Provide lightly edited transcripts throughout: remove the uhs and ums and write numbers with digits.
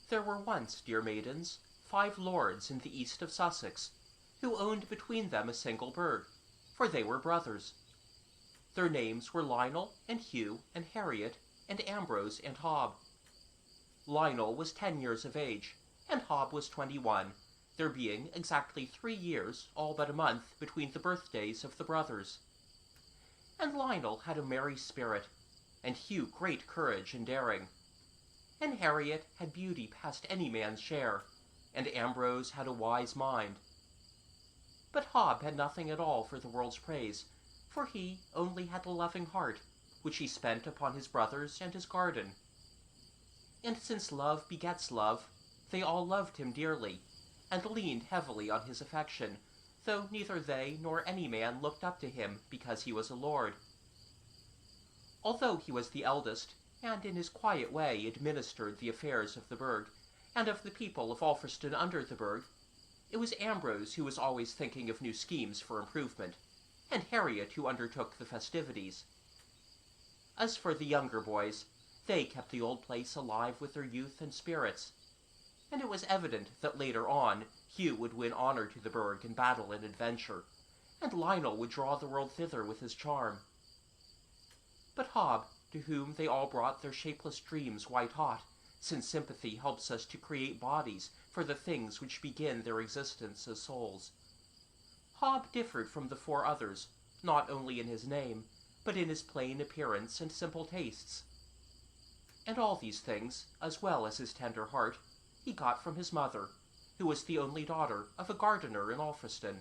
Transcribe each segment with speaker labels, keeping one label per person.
Speaker 1: There were once, dear maidens, 5 lords in the east of Sussex, who owned between them a single berg, for they were brothers. Their names were Lionel and Hugh and Harriet and Ambrose and Hob. Lionel was 10 years of age, and Hob was 21, there being exactly 3 years, all but a month, between the birthdays of the brothers. And Lionel had a merry spirit, and Hugh great courage and daring. And Harriet had beauty past any man's share, and Ambrose had a wise mind. But Hob had nothing at all for the world's praise, for he only had a loving heart, which he spent upon his brothers and his garden. And since love begets love, they all loved him dearly, and leaned heavily on his affection, though neither they nor any man looked up to him because he was a lord. Although he was the eldest, and in his quiet way administered the affairs of the burg, and of the people of Alfriston under the burg, it was Ambrose who was always thinking of new schemes for improvement, and Harriet who undertook the festivities. As for the younger boys, they kept the old place alive with their youth and spirits, and it was evident that later on Hugh would win honor to the burg in battle and adventure, and Lionel would draw the world thither with his charm. But Hob, to whom they all brought their shapeless dreams white-hot, since sympathy helps us to create bodies for the things which begin their existence as souls. Hob differed from the 4 others, not only in his name, but in his plain appearance and simple tastes. And all these things, as well as his tender heart, he got from his mother, who was the only daughter of a gardener in Alfriston.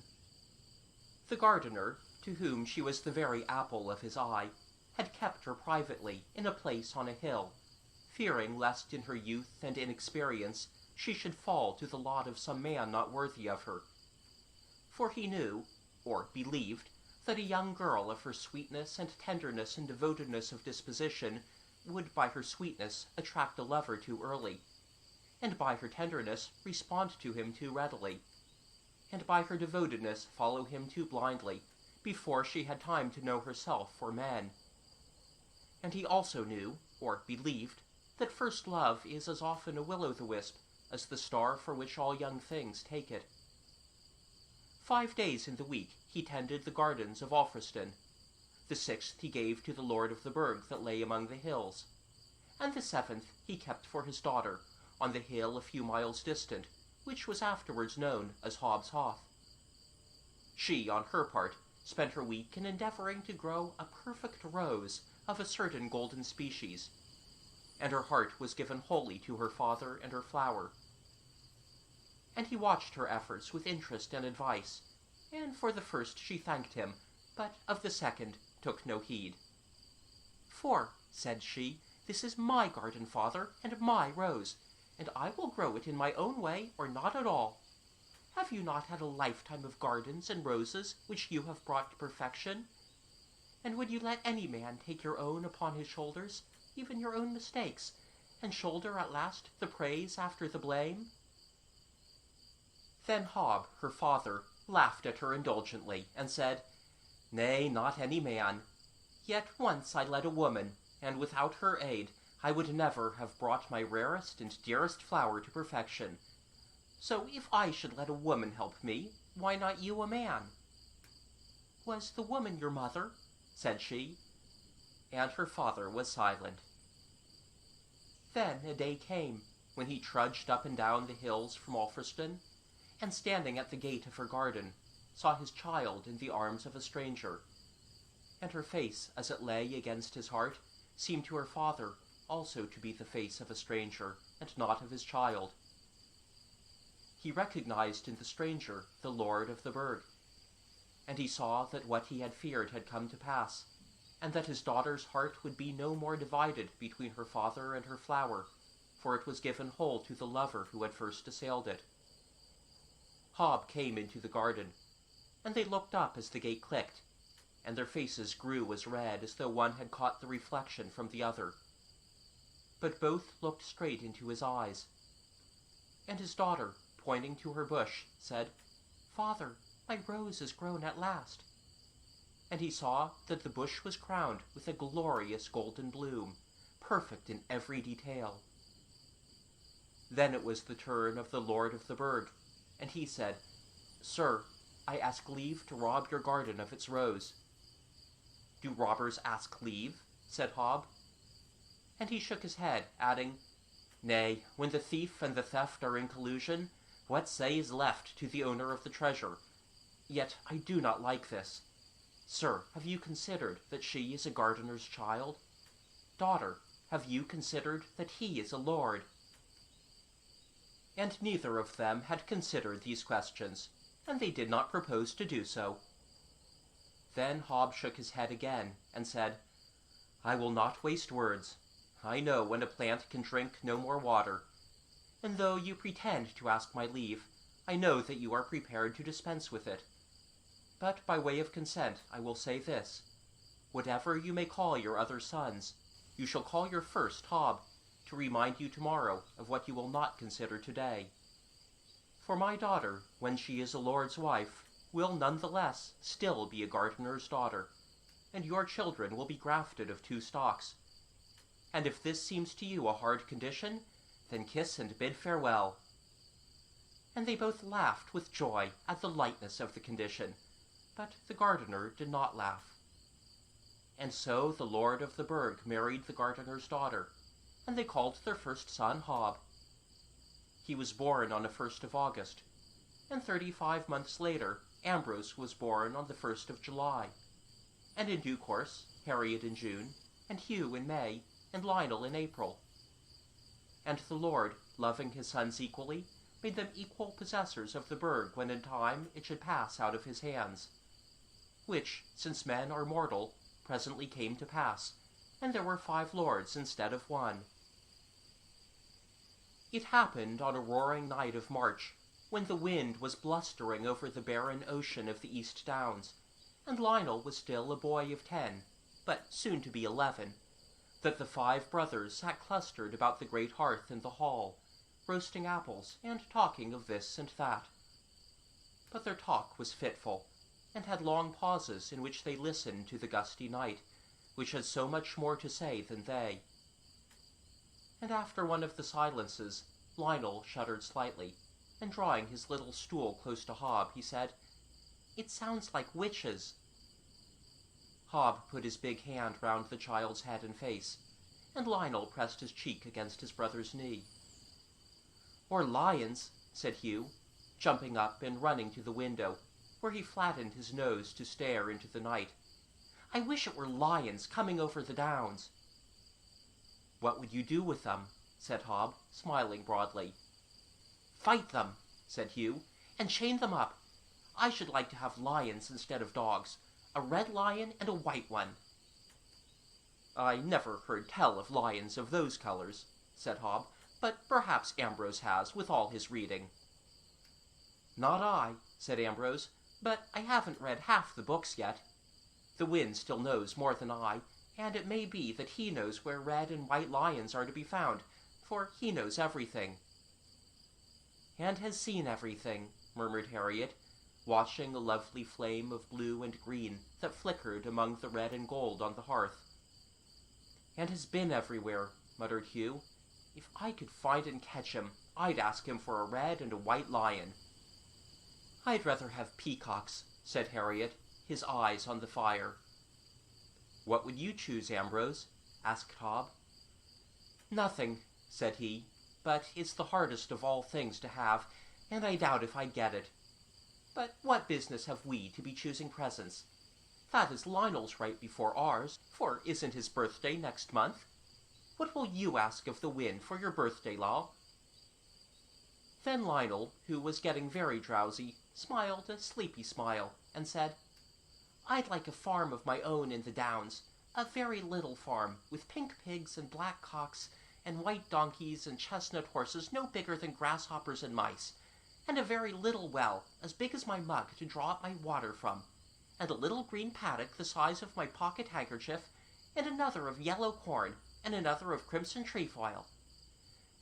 Speaker 1: The gardener, to whom she was the very apple of his eye, had kept her privately in a place on a hill, fearing lest in her youth and inexperience she should fall to the lot of some man not worthy of her. For he knew, or believed, that a young girl of her sweetness and tenderness and devotedness of disposition would by her sweetness attract a lover too early, and by her tenderness respond to him too readily, and by her devotedness follow him too blindly, before she had time to know herself or men. And he also knew, or believed, that first love is as often a will-o'-the-wisp as the star for which all young things take it. 5 days in the week he tended the gardens of Alfriston. The 6th he gave to the lord of the burg that lay among the hills, and the 7th he kept for his daughter, on the hill a few miles distant, which was afterwards known as Hob's Hoth. She, on her part, spent her week in endeavoring to grow a perfect rose of a certain golden species, and her heart was given wholly to her father and her flower. And he watched her efforts with interest and advice, and for the first she thanked him, but of the second took no heed. "For," said she, "this is my garden, father, and my rose, and I will grow it in my own way or not at all. Have you not had a lifetime of gardens and roses which you have brought to perfection? And would you let any man take your own upon his shoulders, even your own mistakes, and shoulder at last the praise after the blame?" Then Hob, her father, laughed at her indulgently, and said, "Nay, not any man. Yet once I led a woman, and without her aid I would never have brought my rarest and dearest flower to perfection. So if I should let a woman help me, why not you a man?" "Was the woman your mother?" said she. And her father was silent. Then a day came, when he trudged up and down the hills from Alfriston, and standing at the gate of her garden, saw his child in the arms of a stranger, and her face as it lay against his heart seemed to her father also to be the face of a stranger, and not of his child. He recognized in the stranger the lord of the burg, and he saw that what he had feared had come to pass, and that his daughter's heart would be no more divided between her father and her flower, for it was given whole to the lover who had first assailed it. Hob came into the garden, and they looked up as the gate clicked, and their faces grew as red as though one had caught the reflection from the other. But both looked straight into his eyes. And his daughter, pointing to her bush, said, "Father, my rose is grown at last." And he saw that the bush was crowned with a glorious golden bloom, perfect in every detail. Then it was the turn of the lord of the berg, and he said, "Sir, I ask leave to rob your garden of its rose." "Do robbers ask leave?" said Hob. And he shook his head, adding, "Nay, when the thief and the theft are in collusion, what say is left to the owner of the treasure? Yet I do not like this. Sir, have you considered that she is a gardener's child? Daughter, have you considered that he is a lord?" And neither of them had considered these questions, and they did not propose to do so. Then Hob shook his head again, and said, "I will not waste words. I know when a plant can drink no more water. And though you pretend to ask my leave, I know that you are prepared to dispense with it. But by way of consent I will say this. Whatever you may call your other sons, you shall call your first Hob, to remind you tomorrow of what you will not consider today. For my daughter, when she is a lord's wife, will none the less still be a gardener's daughter, and your children will be grafted of two stalks. And if this seems to you a hard condition, then kiss and bid farewell." And they both laughed with joy at the lightness of the condition, but the gardener did not laugh. And so the lord of the berg married the gardener's daughter, and they called their first son Hob. He was born on the 1st of August, and 35 months later Ambrose was born on the 1st of July, and in due course Harriet in June, and Hugh in May, and Lionel in April. And the Lord, loving his sons equally, made them equal possessors of the berg when in time it should pass out of his hands. Which, since men are mortal, presently came to pass, and there were 5 lords instead of 1. It happened on a roaring night of March, when the wind was blustering over the barren ocean of the East Downs, and Lionel was still a boy of 10, but soon to be 11, that the 5 brothers sat clustered about the great hearth in the hall, roasting apples and talking of this and that. But their talk was fitful, and had long pauses in which they listened to the gusty night, which had so much more to say than they. And after one of the silences, Lionel shuddered slightly, and drawing his little stool close to Hob, he said, "It sounds like witches." Hob put his big hand round the child's head and face, and Lionel pressed his cheek against his brother's knee. "Or lions," said Hugh, jumping up and running to the window, where he flattened his nose to stare into the night. "I wish it were lions coming over the downs." "What would you do with them?" said Hob, smiling broadly. "Fight them," said Hugh, "and chain them up. I should like to have lions instead of dogs, a red lion and a white one." "I never heard tell of lions of those colors," said Hob, "but perhaps Ambrose has, with all his reading." "Not I," said Ambrose, "but I haven't read half the books yet. The wind still knows more than I, and it may be that he knows where red and white lions are to be found, for he knows everything." "And has seen everything," murmured Harriet, watching a lovely flame of blue and green that flickered among the red and gold on the hearth. "And has been everywhere," muttered Hugh. "If I could find and catch him, I'd ask him for a red and a white lion." "I'd rather have peacocks," said Harriet, his eyes on the fire. "What would you choose, Ambrose?" asked Hob. "Nothing," said he, "but it's the hardest of all things to have, and I doubt if I'd get it. But what business have we to be choosing presents? That is Lionel's right before ours, for isn't his birthday next month? What will you ask of the wind for your birthday, Law?" Then Lionel, who was getting very drowsy, smiled a sleepy smile, and said, "I'd like a farm of my own in the downs, a very little farm, with pink pigs and black cocks, and white donkeys and chestnut horses no bigger than grasshoppers and mice, and a very little well, as big as my mug, to draw up my water from, and a little green paddock the size of my pocket handkerchief, and another of yellow corn, and another of crimson trefoil.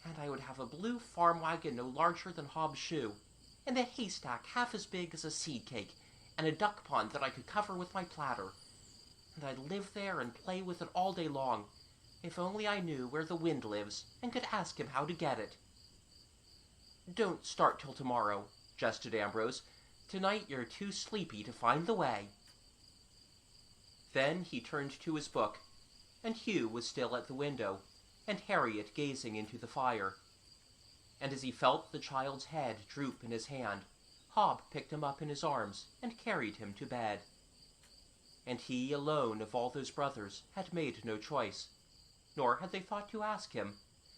Speaker 1: And I would have a blue farm wagon no larger than Hob's shoe, and a haystack half as big as a seed cake, and a duck pond that I could cover with my platter. And I'd live there and play with it all day long, if only I knew where the wind lives, and could ask him how to get it." Don't start till tomorrow, jested Ambrose. Tonight you're too sleepy to find the way. Then he turned to his book, and Hugh was still at the window, and Harriet gazing into the fire. And as he felt the child's head droop in his hand, Hob picked him up in his arms and carried him to bed. And he alone of all those brothers had made no choice, nor had they thought to ask him,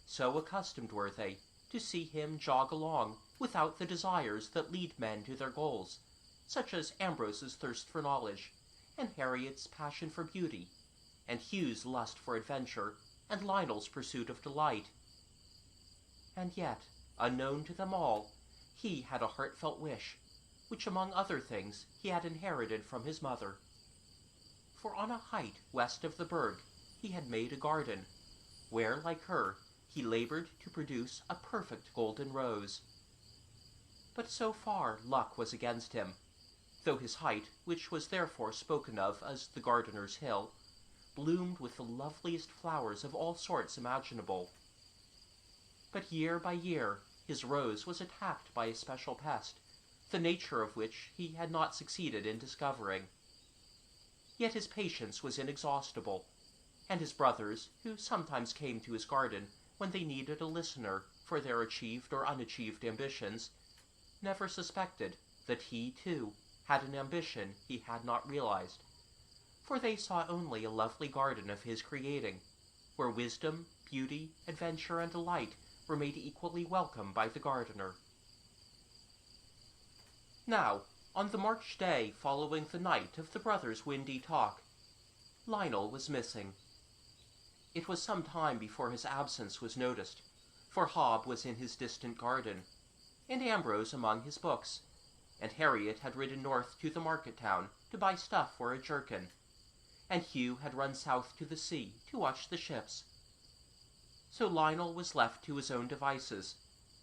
Speaker 1: so accustomed were they to see him jog along without the desires that lead men to their goals, such as Ambrose's thirst for knowledge, and Harriet's passion for beauty, and Hugh's lust for adventure, and Lionel's pursuit of delight. And yet, unknown to them all, he had a heartfelt wish, which among other things he had inherited from his mother. For on a height west of the berg he had made a garden, where, like her, he labored to produce a perfect golden rose. But so far luck was against him, though his height, which was therefore spoken of as the gardener's hill, bloomed with the loveliest flowers of all sorts imaginable. But year by year his rose was attacked by a special pest, the nature of which he had not succeeded in discovering. Yet his patience was inexhaustible, and his brothers, who sometimes came to his garden when they needed a listener for their achieved or unachieved ambitions, never suspected that he, too, had an ambition he had not realized, for they saw only a lovely garden of his creating, where wisdom, beauty, adventure, and delight were made equally welcome by the gardener. Now, on the March day following the night of the brothers' windy talk, Lionel was missing. It was some time before his absence was noticed, for Hob was in his distant garden, and Ambrose among his books, and Harriet had ridden north to the market town to buy stuff for a jerkin, and Hugh had run south to the sea to watch the ships. So Lionel was left to his own devices,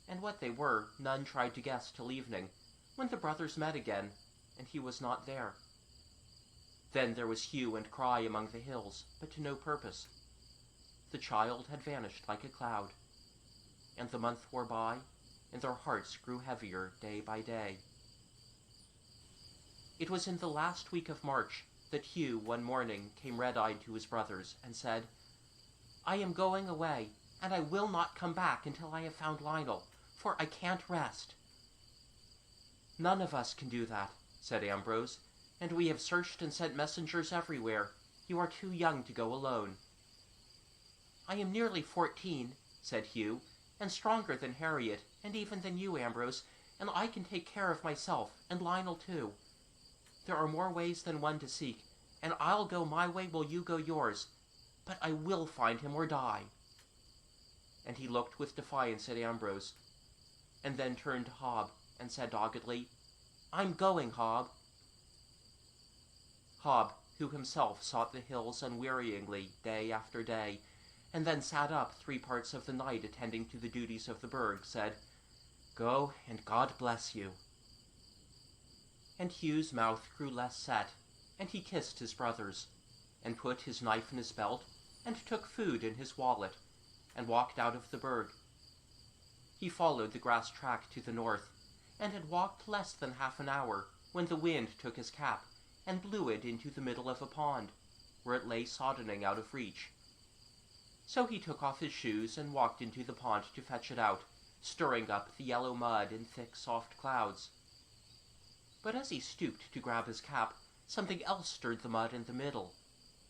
Speaker 1: and what they were none tried to guess till evening, when the brothers met again, and he was not there. Then there was hue and cry among the hills, but to no purpose. The child had vanished like a cloud, and the month wore by, and their hearts grew heavier day by day. It was in the last week of March that Hugh one morning came red-eyed to his brothers and said, "I am going away, and I will not come back until I have found Lionel, for I can't rest." "None of us can do that," said Ambrose, "and we have searched and sent messengers everywhere. You are too young to go alone." "I am nearly 14, said Hugh, "and stronger than Harriet, and even than you, Ambrose, and I can take care of myself, and Lionel too. There are more ways than one to seek, and I'll go my way while you go yours, but I will find him or die." And he looked with defiance at Ambrose, and then turned to Hob, and said doggedly, "I'm going, Hob." Hob, who himself sought the hills unwearyingly day after day, and then sat up 3 parts of the night attending to the duties of the berg, said, "Go, and God bless you." And Hugh's mouth grew less set, and he kissed his brothers, and put his knife in his belt, and took food in his wallet, and walked out of the berg. He followed the grass track to the north, and had walked less than half an hour, when the wind took his cap, and blew it into the middle of a pond, where it lay soddening out of reach. So he took off his shoes and walked into the pond to fetch it out, stirring up the yellow mud in thick, soft clouds. But as he stooped to grab his cap, something else stirred the mud in the middle,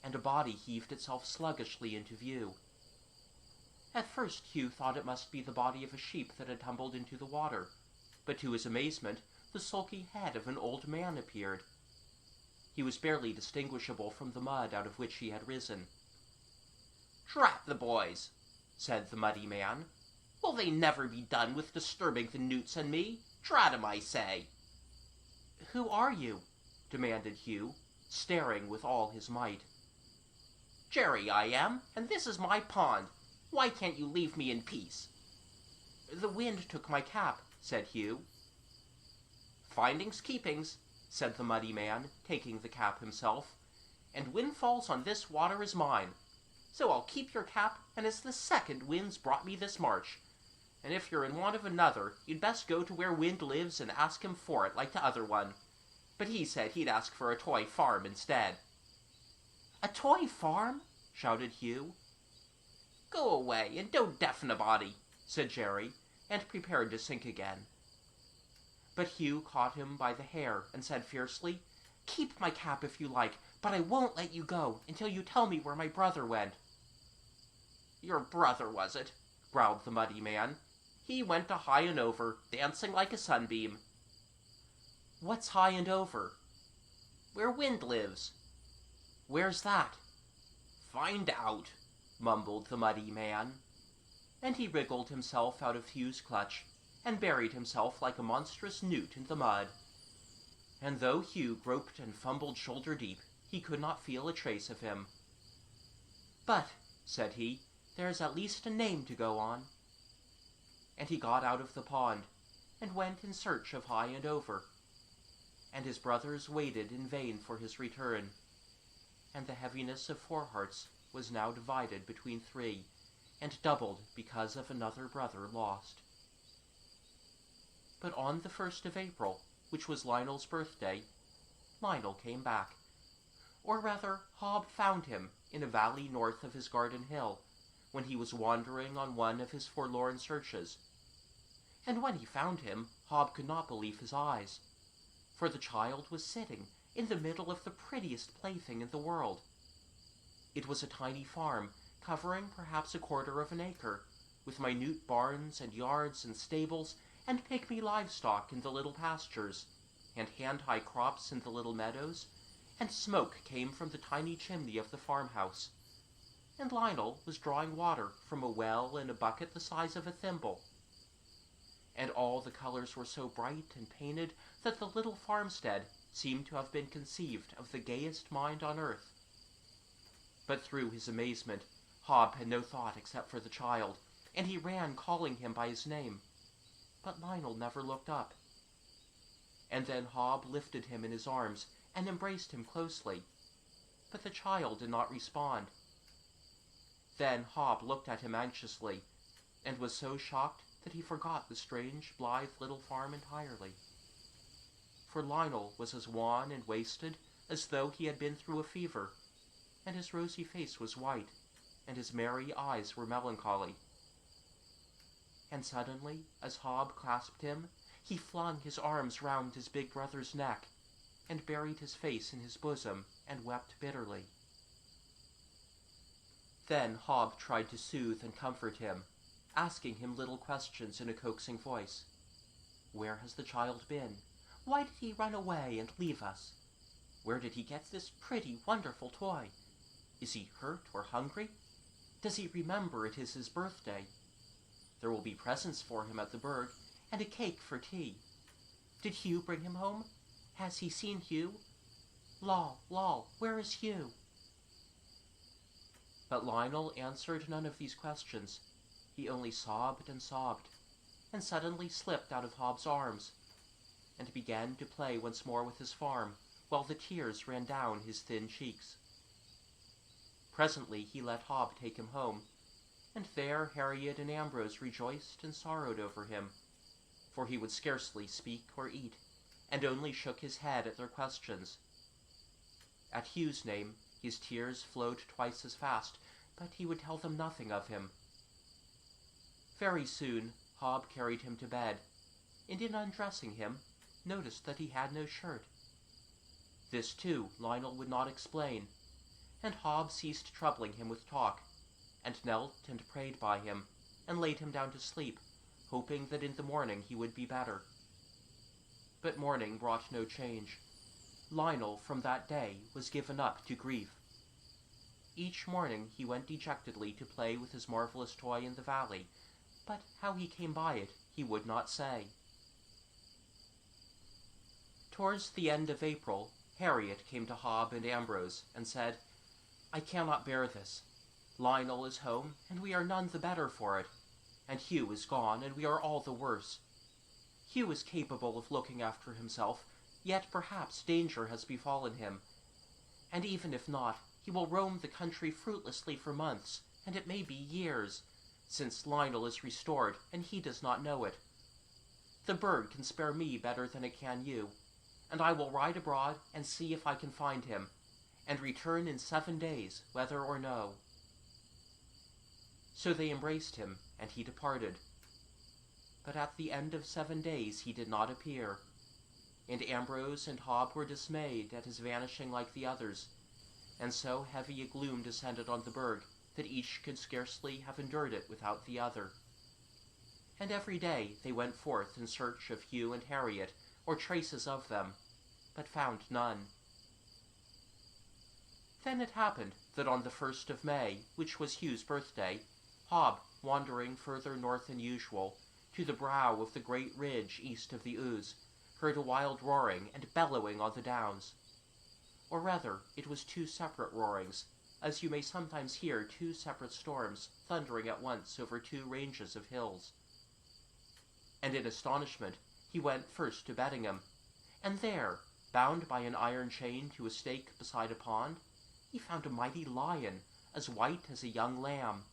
Speaker 1: and a body heaved itself sluggishly into view. At first Hugh thought it must be the body of a sheep that had tumbled into the water, but to his amazement the sulky head of an old man appeared. He was barely distinguishable from the mud out of which he had risen. "Drat the boys," said the muddy man. "Will they never be done with disturbing the newts and me? Drat 'em, I say." "Who are you?" demanded Hugh, staring with all his might. "Jerry I am, and this is my pond. Why can't you leave me in peace?" "The wind took my cap," said Hugh. "Findings keepings," said the muddy man, taking the cap himself, "and windfalls on this water is mine. So I'll keep your cap, and it's the second wind's brought me this march. and if you're in want of another, you'd best go to where Wind lives and ask him for it like the other one. But he said he'd ask for a toy farm instead." "A toy farm?" shouted Hugh. "Go away, and don't deafen a body," said Jerry, and prepared to sink again. But Hugh caught him by the hair and said fiercely, "Keep my cap if you like, but I won't let you go until you tell me where my brother went." "Your brother, was it?" growled the muddy man. "He went to High and Over, dancing like a sunbeam." "What's High and Over?" "Where Wind lives." "Where's that?" "Find out," mumbled the muddy man. And he wriggled himself out of Hugh's clutch, and buried himself like a monstrous newt in the mud. And though Hugh groped and fumbled shoulder deep, he could not feel a trace of him. "But," said he, "there's at least a name to go on." And he got out of the pond, and went in search of High and Over. And his brothers waited in vain for his return, and the heaviness of 4 hearts was now divided between 3, and doubled because of another brother lost. But on the 1st of April, which was Lionel's birthday, Lionel came back. Or rather, Hob found him in a valley north of his garden hill, when he was wandering on one of his forlorn searches. And when he found him, Hob could not believe his eyes, for the child was sitting in the middle of the prettiest plaything in the world. It was a tiny farm, covering perhaps 1/4 of an acre, with minute barns and yards and stables, and pygmy livestock in the little pastures, and hand-high crops in the little meadows, and smoke came from the tiny chimney of the farmhouse. And Lionel was drawing water from a well in a bucket the size of a thimble. And all the colors were so bright and painted that the little farmstead seemed to have been conceived of the gayest mind on earth. But through his amazement, Hob had no thought except for the child, and he ran calling him by his name. But Lionel never looked up. And then Hob lifted him in his arms and embraced him closely, but the child did not respond. Then Hob looked at him anxiously, and was so shocked that he forgot the strange, blithe little farm entirely. For Lionel was as wan and wasted as though he had been through a fever, and his rosy face was white, and his merry eyes were melancholy. And suddenly, as Hob clasped him, he flung his arms round his big brother's neck, and buried his face in his bosom, and wept bitterly. Then Hob tried to soothe and comfort him, asking him little questions in a coaxing voice. Where has the child been? Why did he run away and leave us? Where did he get this pretty, wonderful toy? Is he hurt or hungry? Does he remember it is his birthday? There will be presents for him at the berg, and a cake for tea. Did Hugh bring him home? Has he seen Hugh? Lol, where is Hugh? But Lionel answered none of these questions. He only sobbed, and suddenly slipped out of Hob's arms, and began to play once more with his farm, while the tears ran down his thin cheeks. Presently he let Hob take him home, and there Harriet and Ambrose rejoiced and sorrowed over him, for he would scarcely speak or eat, and only shook his head at their questions. At Hugh's name his tears flowed twice as fast, but he would tell them nothing of him. Very soon Hob carried him to bed, and in undressing him, noticed that he had no shirt. This, too, Lionel would not explain, and Hob ceased troubling him with talk, and knelt and prayed by him, and laid him down to sleep, hoping that in the morning he would be better. But morning brought no change. Lionel from that day was given up to grief. Each morning he went dejectedly to play with his marvelous toy in the valley, but how he came by it he would not say. Towards the end of April, Harriet came to Hob and Ambrose, and said, I cannot bear this. Lionel is home, and we are none the better for it, and Hugh is gone, and we are all the worse. Hugh is capable of looking after himself, yet perhaps danger has befallen him, and even if not, he will roam the country fruitlessly for months, and it may be years, since Lionel is restored and he does not know it. The bird can spare me better than it can you, and I will ride abroad and see if I can find him, and return in 7 days, whether or no." So they embraced him, and he departed. But at the end of 7 days he did not appear, and Ambrose and Hob were dismayed at his vanishing like the others, and so heavy a gloom descended on the berg that each could scarcely have endured it without the other. And every day they went forth in search of Hugh and Harriet, or traces of them, but found none. Then it happened that on the 1st of May, which was Hugh's birthday, Hob, wandering further north than usual, to the brow of the great ridge east of the Ouse, heard a wild roaring and bellowing on the downs. Or rather, it was 2 separate roarings, as you may sometimes hear 2 separate storms thundering at once over 2 ranges of hills. And in astonishment he went first to Beddingham, and there, bound by an iron chain to a stake beside a pond, he found a mighty lion, as white as a young lamb.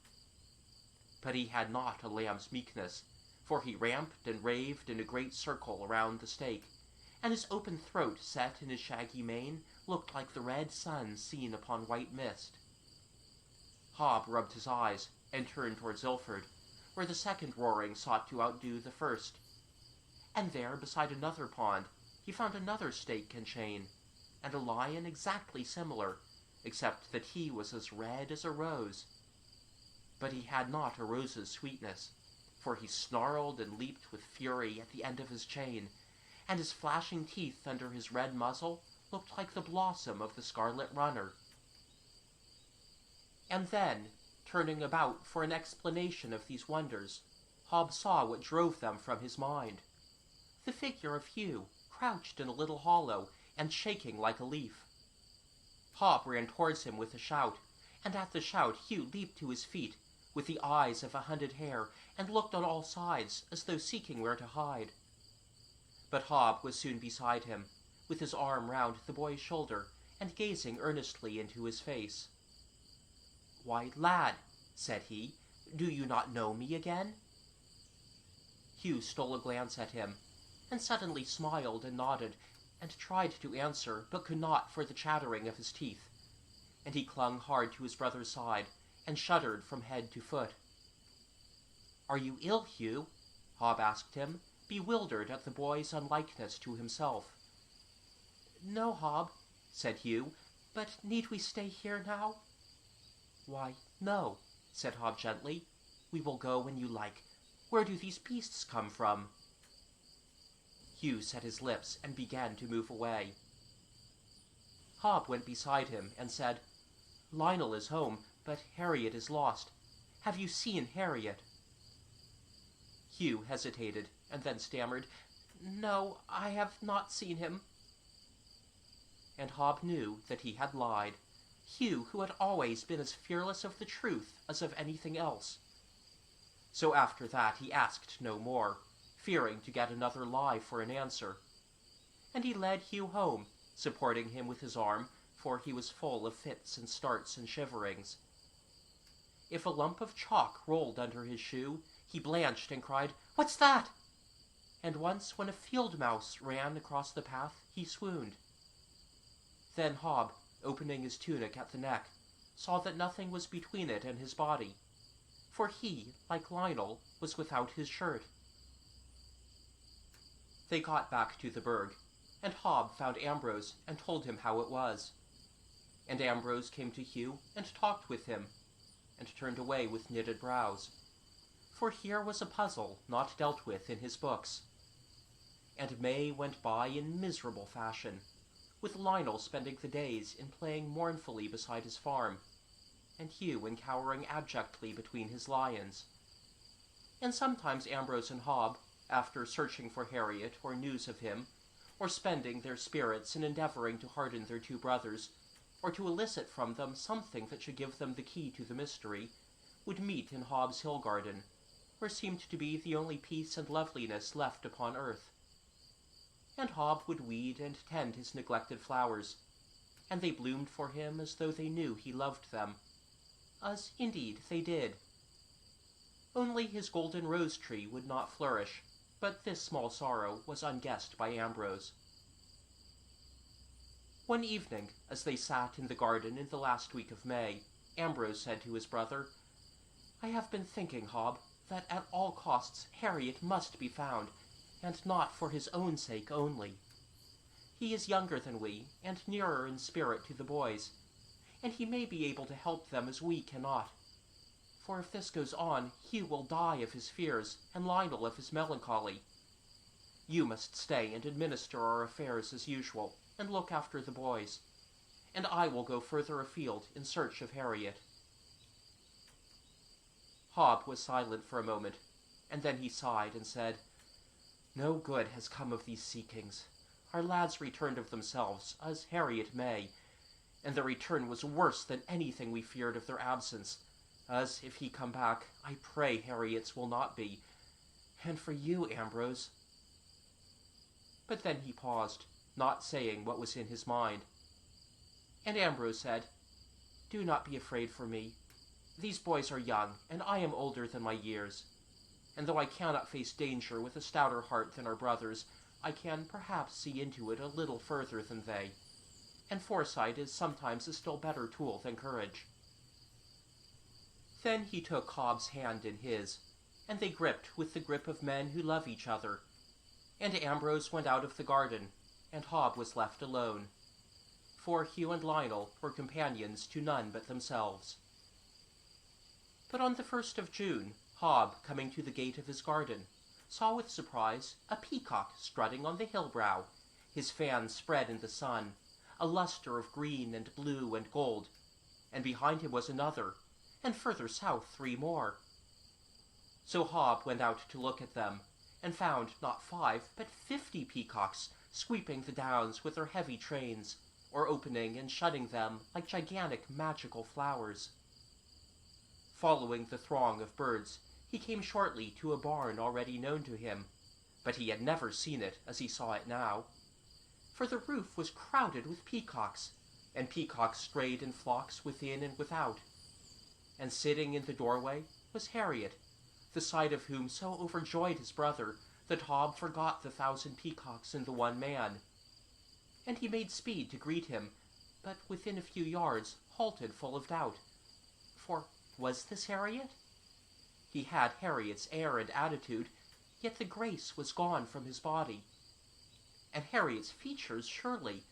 Speaker 1: But he had not a lamb's meekness, for he ramped and raved in a great circle around the stake, and his open throat set in his shaggy mane looked like the red sun seen upon white mist. Hob rubbed his eyes and turned towards Ilford, where the second roaring sought to outdo the first. And there, beside another pond, he found another stake and chain, and a lion exactly similar, except that he was as red as a rose. But he had not a rose's sweetness, for he snarled and leaped with fury at the end of his chain, and his flashing teeth under his red muzzle looked like the blossom of the scarlet runner. And then, turning about for an explanation of these wonders, Hob saw what drove them from his mind. The figure of Hugh, crouched in a little hollow, and shaking like a leaf. Hob ran towards him with a shout, and at the shout Hugh leaped to his feet, with the eyes of a hunted hare, and looked on all sides, as though seeking where to hide. But Hob was soon beside him, with his arm round the boy's shoulder, and gazing earnestly into his face. "Why, lad," said he, "do you not know me again?" Hugh stole a glance at him, and suddenly smiled and nodded, and tried to answer, but could not for the chattering of his teeth, and he clung hard to his brother's side, and shuddered from head to foot. "Are you ill, Hugh?" Hob asked him, bewildered at the boy's unlikeness to himself. "No, Hob," said Hugh, "but need we stay here now?" "Why, no," said Hob gently. "We will go when you like. Where do these beasts come from?" Hugh set his lips and began to move away. Hob went beside him and said, "Lionel is home, but Harriet is lost. Have you seen Harriet?" Hugh hesitated, and then stammered, "No, I have not seen him." And Hob knew that he had lied. Hugh, who had always been as fearless of the truth as of anything else. So after that he asked no more, fearing to get another lie for an answer. And he led Hugh home, supporting him with his arm, for he was full of fits and starts and shiverings. If a lump of chalk rolled under his shoe, he blanched and cried, "What's that?" And once when a field mouse ran across the path, he swooned. Then Hob, opening his tunic at the neck, saw that nothing was between it and his body, for he, like Lionel, was without his shirt. They got back to the berg, and Hob found Ambrose and told him how it was. And Ambrose came to Hugh and talked with him, and turned away with knitted brows, for here was a puzzle not dealt with in his books. And May went by in miserable fashion, with Lionel spending the days in playing mournfully beside his farm, and Hugh in cowering abjectly between his lions. And sometimes Ambrose and Hob, after searching for Harriet or news of him, or spending their spirits in endeavoring to harden their 2 brothers, or to elicit from them something that should give them the key to the mystery, would meet in Hob's hill garden, where seemed to be the only peace and loveliness left upon earth. And Hob would weed and tend his neglected flowers, and they bloomed for him as though they knew he loved them, as indeed they did. Only his golden rose tree would not flourish, but this small sorrow was unguessed by Ambrose. One evening, as they sat in the garden in the last week of May, Ambrose said to his brother, "I have been thinking, Hob, that at all costs Harriet must be found, and not for his own sake only. He is younger than we, and nearer in spirit to the boys, and he may be able to help them as we cannot. For if this goes on, Hugh will die of his fears, and Lionel of his melancholy. You must stay and administer our affairs as usual, and look after the boys, and I will go further afield in search of Harriet." Hob was silent for a moment, and then he sighed and said, "No good has come of these seekings. Our lads returned of themselves, as Harriet may, and their return was worse than anything we feared of their absence, as, if he come back, I pray Harriet's will not be. And for you, Ambrose—" But then he paused, not saying what was in his mind. And Ambrose said, "Do not be afraid for me. These boys are young, and I am older than my years. And though I cannot face danger with a stouter heart than our brothers, I can perhaps see into it a little further than they. And foresight is sometimes a still better tool than courage." Then he took Hob's hand in his, and they gripped with the grip of men who love each other. And Ambrose went out of the garden, and Hob was left alone. For Hugh and Lionel were companions to none but themselves. But on the 1st of June, Hob, coming to the gate of his garden, saw with surprise a peacock strutting on the hill-brow, his fan spread in the sun, a lustre of green and blue and gold, and behind him was another, and further south 3 more. So Hob went out to look at them, and found not 5 but 50 peacocks sweeping the downs with their heavy trains, or opening and shutting them like gigantic magical flowers. Following the throng of birds, he came shortly to a barn already known to him, but he had never seen it as he saw it now. For the roof was crowded with peacocks, and peacocks strayed in flocks within and without. And sitting in the doorway was Harriet, the sight of whom so overjoyed his brother that Hob forgot the 1,000 peacocks in the one man. And he made speed to greet him, but within a few yards halted full of doubt. For was this Harriet? He had Harriet's air and attitude, yet the grace was gone from his body. And Harriet's features surely,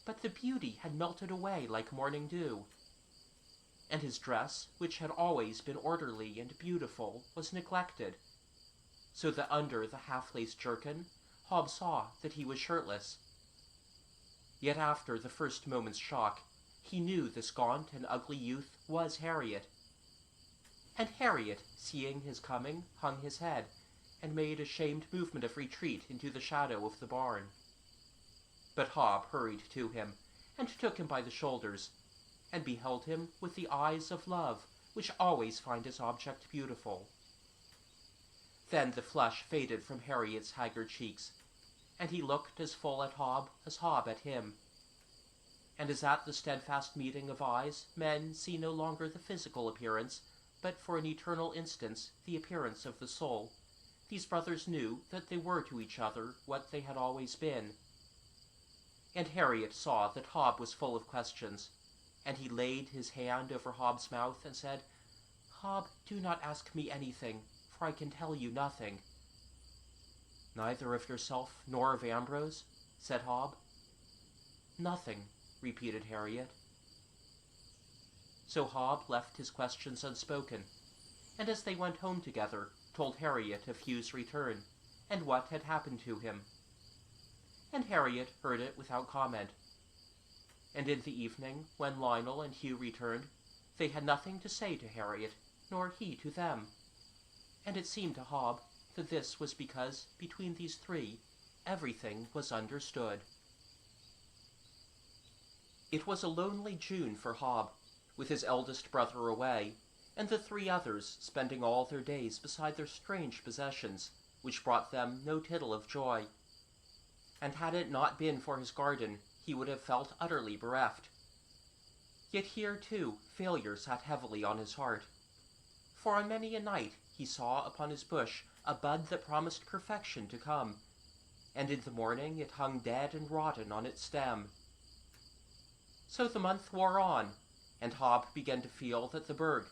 Speaker 1: but the beauty had melted away like morning dew. And his dress, which had always been orderly and beautiful, was neglected, so that under the half-laced jerkin, Hob saw that he was shirtless. Yet after the first moment's shock, he knew this gaunt and ugly youth was Harriet. And Harriet, seeing his coming, hung his head, and made a shamed movement of retreat into the shadow of the barn. But Hob hurried to him, and took him by the shoulders, and beheld him with the eyes of love, which always find its object beautiful. Then the flush faded from Harriet's haggard cheeks, and he looked as full at Hob as Hob at him. And as at the steadfast meeting of eyes men see no longer the physical appearance, but for an eternal instance the appearance of the soul, these brothers knew that they were to each other what they had always been. And Harriet saw that Hob was full of questions, and he laid his hand over Hob's mouth and said, "Hob, do not ask me anything, for I can tell you nothing." "Neither of yourself nor of Ambrose?" said Hob. "Nothing," repeated Harriet. So Hob left his questions unspoken, and as they went home together, told Harriet of Hugh's return, and what had happened to him. And Harriet heard it without comment. And in the evening, when Lionel and Hugh returned, they had nothing to say to Harriet, nor he to them. And it seemed to Hob that this was because, between these 3, everything was understood. It was a lonely June for Hob, with his eldest brother away, and the 3 others spending all their days beside their strange possessions, which brought them no tittle of joy. And had it not been for his garden, he would have felt utterly bereft. Yet here, too, failure sat heavily on his heart. For on many a night he saw upon his bush a bud that promised perfection to come, and in the morning it hung dead and rotten on its stem. So the month wore on, and Hob began to feel that the berg,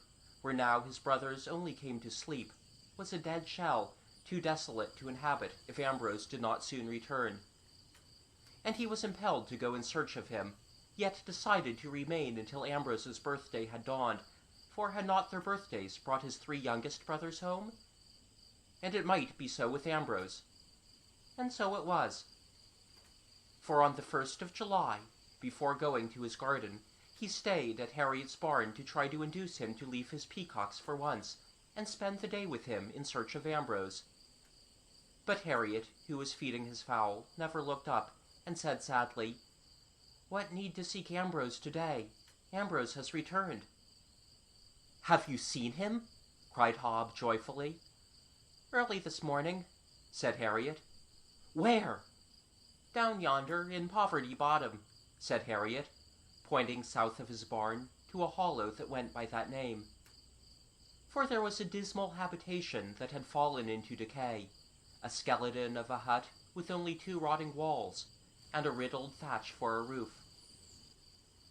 Speaker 1: where now his brothers only came to sleep, was a dead shell, too desolate to inhabit if Ambrose did not soon return. And he was impelled to go in search of him, yet decided to remain until Ambrose's birthday had dawned, for had not their birthdays brought his 3 youngest brothers home? And it might be so with Ambrose. And so it was. For on the 1st of July, before going to his garden, he stayed at Harriet's barn to try to induce him to leave his peacocks for once, and spend the day with him in search of Ambrose. But Harriet, who was feeding his fowl, never looked up, and said sadly, "What need to seek Ambrose today? Ambrose has returned." "Have you seen him?" cried Hob joyfully. "Early this morning," said Harriet. "Where?" "Down yonder, in Poverty Bottom," said Harriet, pointing south of his barn to a hollow that went by that name. For there was a dismal habitation that had fallen into decay, a skeleton of a hut with only 2 rotting walls, and a riddled thatch for a roof.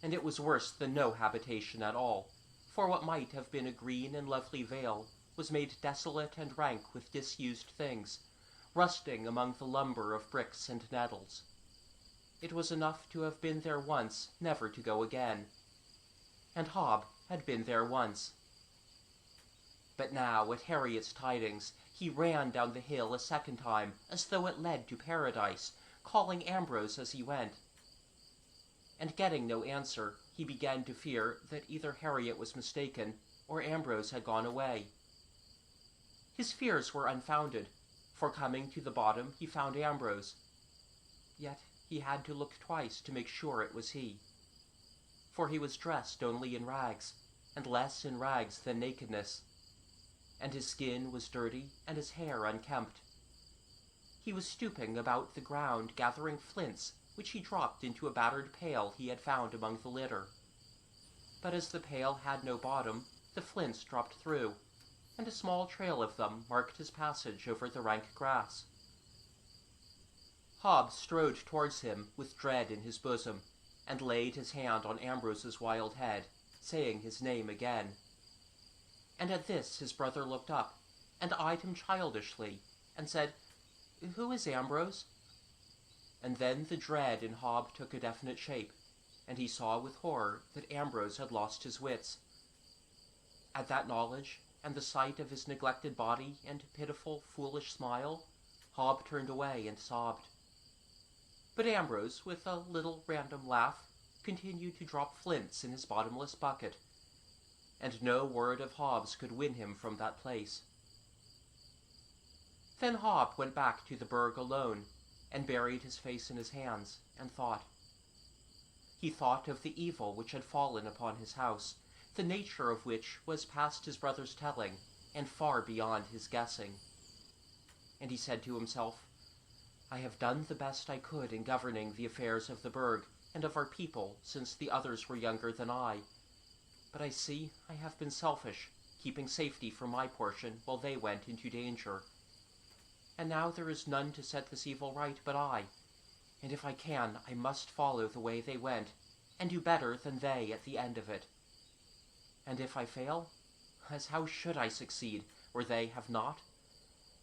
Speaker 1: And it was worse than no habitation at all, for what might have been a green and lovely vale was made desolate and rank with disused things, rusting among the lumber of bricks and nettles. It was enough to have been there once, never to go again. And Hob had been there once. But now, at Harriet's tidings, he ran down the hill a second time, as though it led to paradise, calling Ambrose as he went. And getting no answer, he began to fear that either Harriet was mistaken, or Ambrose had gone away. His fears were unfounded, for coming to the bottom he found Ambrose. Yet he had to look twice to make sure it was he. For he was dressed only in rags, and less in rags than nakedness. And his skin was dirty, and his hair unkempt. He was stooping about the ground gathering flints, which he dropped into a battered pail he had found among the litter. But as the pail had no bottom, the flints dropped through, and a small trail of them marked his passage over the rank grass. Hob strode towards him with dread in his bosom, and laid his hand on Ambrose's wild head, saying his name again. And at this his brother looked up, and eyed him childishly, and said, "Who is Ambrose?" And then the dread in Hob took a definite shape, and he saw with horror that Ambrose had lost his wits. At that knowledge, and the sight of his neglected body and pitiful, foolish smile, Hob turned away and sobbed. But Ambrose, with a little random laugh, continued to drop flints in his bottomless bucket, and no word of Hob's could win him from that place. Then Hob went back to the berg alone, and buried his face in his hands, and thought. He thought of the evil which had fallen upon his house, the nature of which was past his brother's telling, and far beyond his guessing. And he said to himself, "I have done the best I could in governing the affairs of the berg and of our people since the others were younger than I. But I see I have been selfish, keeping safety for my portion while they went into danger. And now there is none to set this evil right but I, and if I can, I must follow the way they went, and do better than they at the end of it. And if I fail, as how should I succeed where they have not?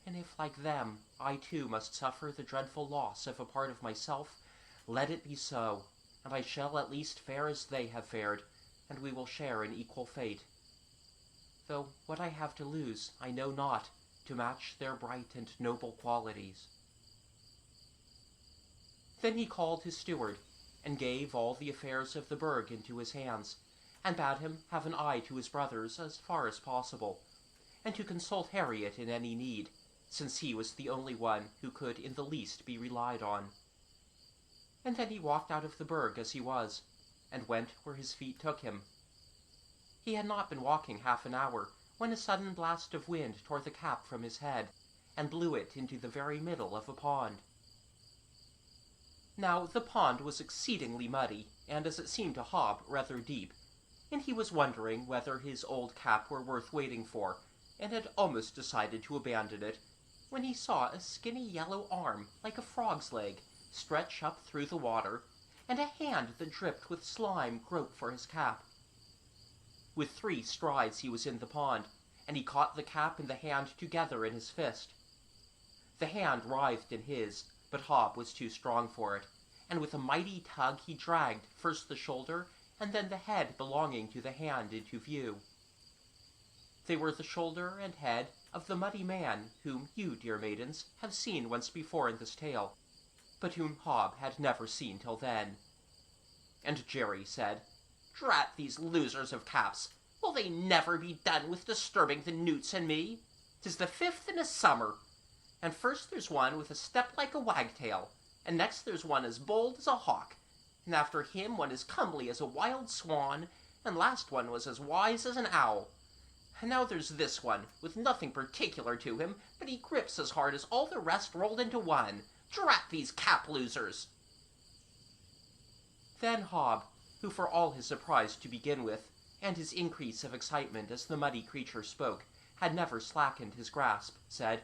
Speaker 1: And if, like them, I too must suffer the dreadful loss of a part of myself, let it be so, and I shall at least fare as they have fared, and we will share an equal fate. Though what I have to lose I know not, to match their bright and noble qualities." Then he called his steward, and gave all the affairs of the berg into his hands, and bade him have an eye to his brothers as far as possible, and to consult Harriet in any need, since he was the only one who could in the least be relied on. And then he walked out of the berg as he was, and went where his feet took him. He had not been walking half an hour, when a sudden blast of wind tore the cap from his head, and blew it into the very middle of a pond. Now the pond was exceedingly muddy, and as it seemed to Hob, rather deep, and he was wondering whether his old cap were worth waiting for, and had almost decided to abandon it, when he saw a skinny yellow arm, like a frog's leg, stretch up through the water, and a hand that dripped with slime grope for his cap. With 3 strides he was in the pond, and he caught the cap and the hand together in his fist. The hand writhed in his, but Hob was too strong for it, and with a mighty tug he dragged first the shoulder and then the head belonging to the hand into view. They were the shoulder and head of the muddy man whom you, dear maidens, have seen once before in this tale, but whom Hob had never seen till then. And Jerry said, "Drat these losers of caps! Will they never be done with disturbing the newts and me? 'Tis the 5th in a summer, and first there's one with a step like a wagtail, and next there's one as bold as a hawk, and after him one as comely as a wild swan, and last one was as wise as an owl. And now there's this one, with nothing particular to him, but he grips as hard as all the rest rolled into one. Drat these cap-losers!" Then Hob, who for all his surprise to begin with, and his increase of excitement as the muddy creature spoke, had never slackened his grasp, said,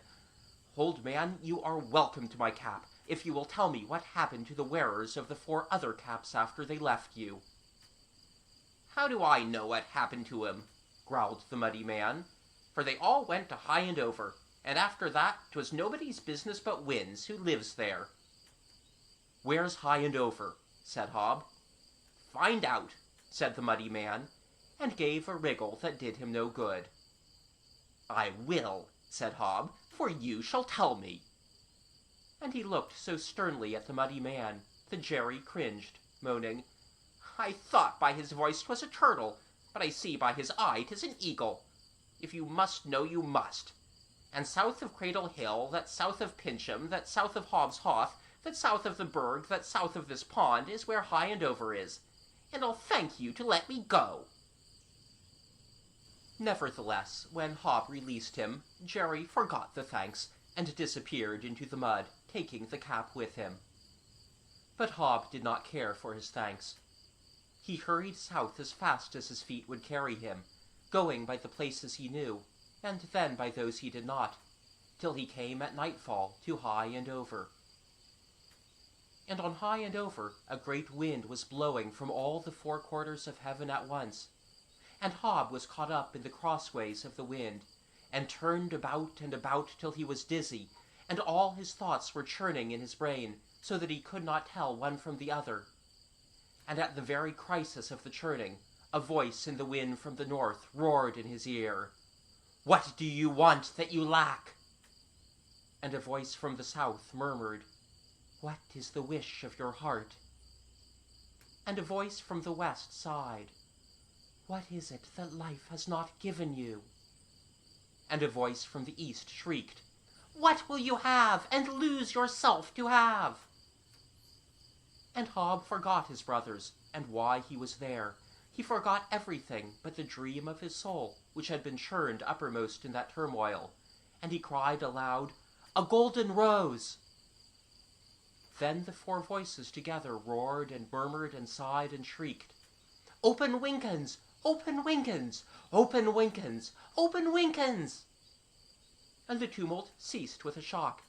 Speaker 1: "Old man, you are welcome to my cap, if you will tell me what happened to the wearers of the 4 other caps after they left you." "How do I know what happened to 'em?" growled the muddy man, "for they all went to High and Over, and after that 'twas nobody's business but Win's, who lives there." "Where's High and Over?" said Hob. "Find out," said the muddy man, and gave a wriggle that did him no good. "I will," said Hob, "for you shall tell me." And he looked so sternly at the muddy man that Jerry cringed, moaning, "I thought by his voice 'twas a turtle, but I see by his eye 'tis an eagle. If you must know, you must. And south of Cradle Hill, that's south of Pincham, that's south of Hobbs Haugh, that's south of the Berg, that's south of this pond, is where High and Over is. And I'll thank you to let me go." Nevertheless, when Hob released him, Jerry forgot the thanks, and disappeared into the mud, taking the cap with him. But Hob did not care for his thanks. He hurried south as fast as his feet would carry him, going by the places he knew, and then by those he did not, till he came at nightfall to High and Over. And on High and Over a great wind was blowing from all the 4 quarters of heaven at once, and Hob was caught up in the crossways of the wind, and turned about and about till he was dizzy, and all his thoughts were churning in his brain, so that he could not tell one from the other. And at the very crisis of the churning, a voice in the wind from the north roared in his ear, "What do you want that you lack?" And a voice from the south murmured, "What is the wish of your heart?" And a voice from the west sighed, "What is it that life has not given you?" And a voice from the east shrieked, "What will you have, and lose yourself to have?" And Hob forgot his brothers, and why he was there. He forgot everything but the dream of his soul, which had been churned uppermost in that turmoil, and he cried aloud, "A golden rose!" Then the 4 voices together roared and murmured and sighed and shrieked, "Open Winkens! Open Winkens! Open Winkens! Open Winkens!" And the tumult ceased with a shock,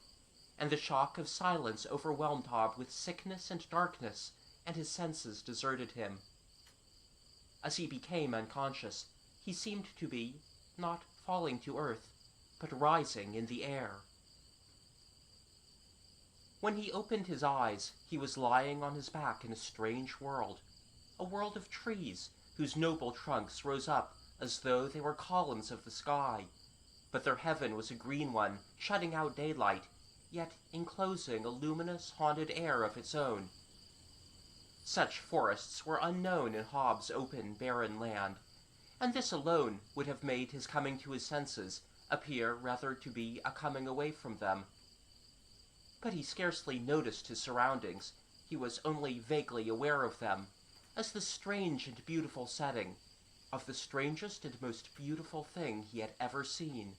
Speaker 1: and the shock of silence overwhelmed Hob with sickness and darkness, and his senses deserted him. As he became unconscious, he seemed to be, not falling to earth, but rising in the air. When he opened his eyes, he was lying on his back in a strange world, a world of trees, whose noble trunks rose up as though they were columns of the sky, but their heaven was a green one, shutting out daylight, yet enclosing a luminous, haunted air of its own. Such forests were unknown in Hob's open, barren land, and this alone would have made his coming to his senses appear rather to be a coming away from them. But he scarcely noticed his surroundings. He was only vaguely aware of them, as the strange and beautiful setting of the strangest and most beautiful thing he had ever seen.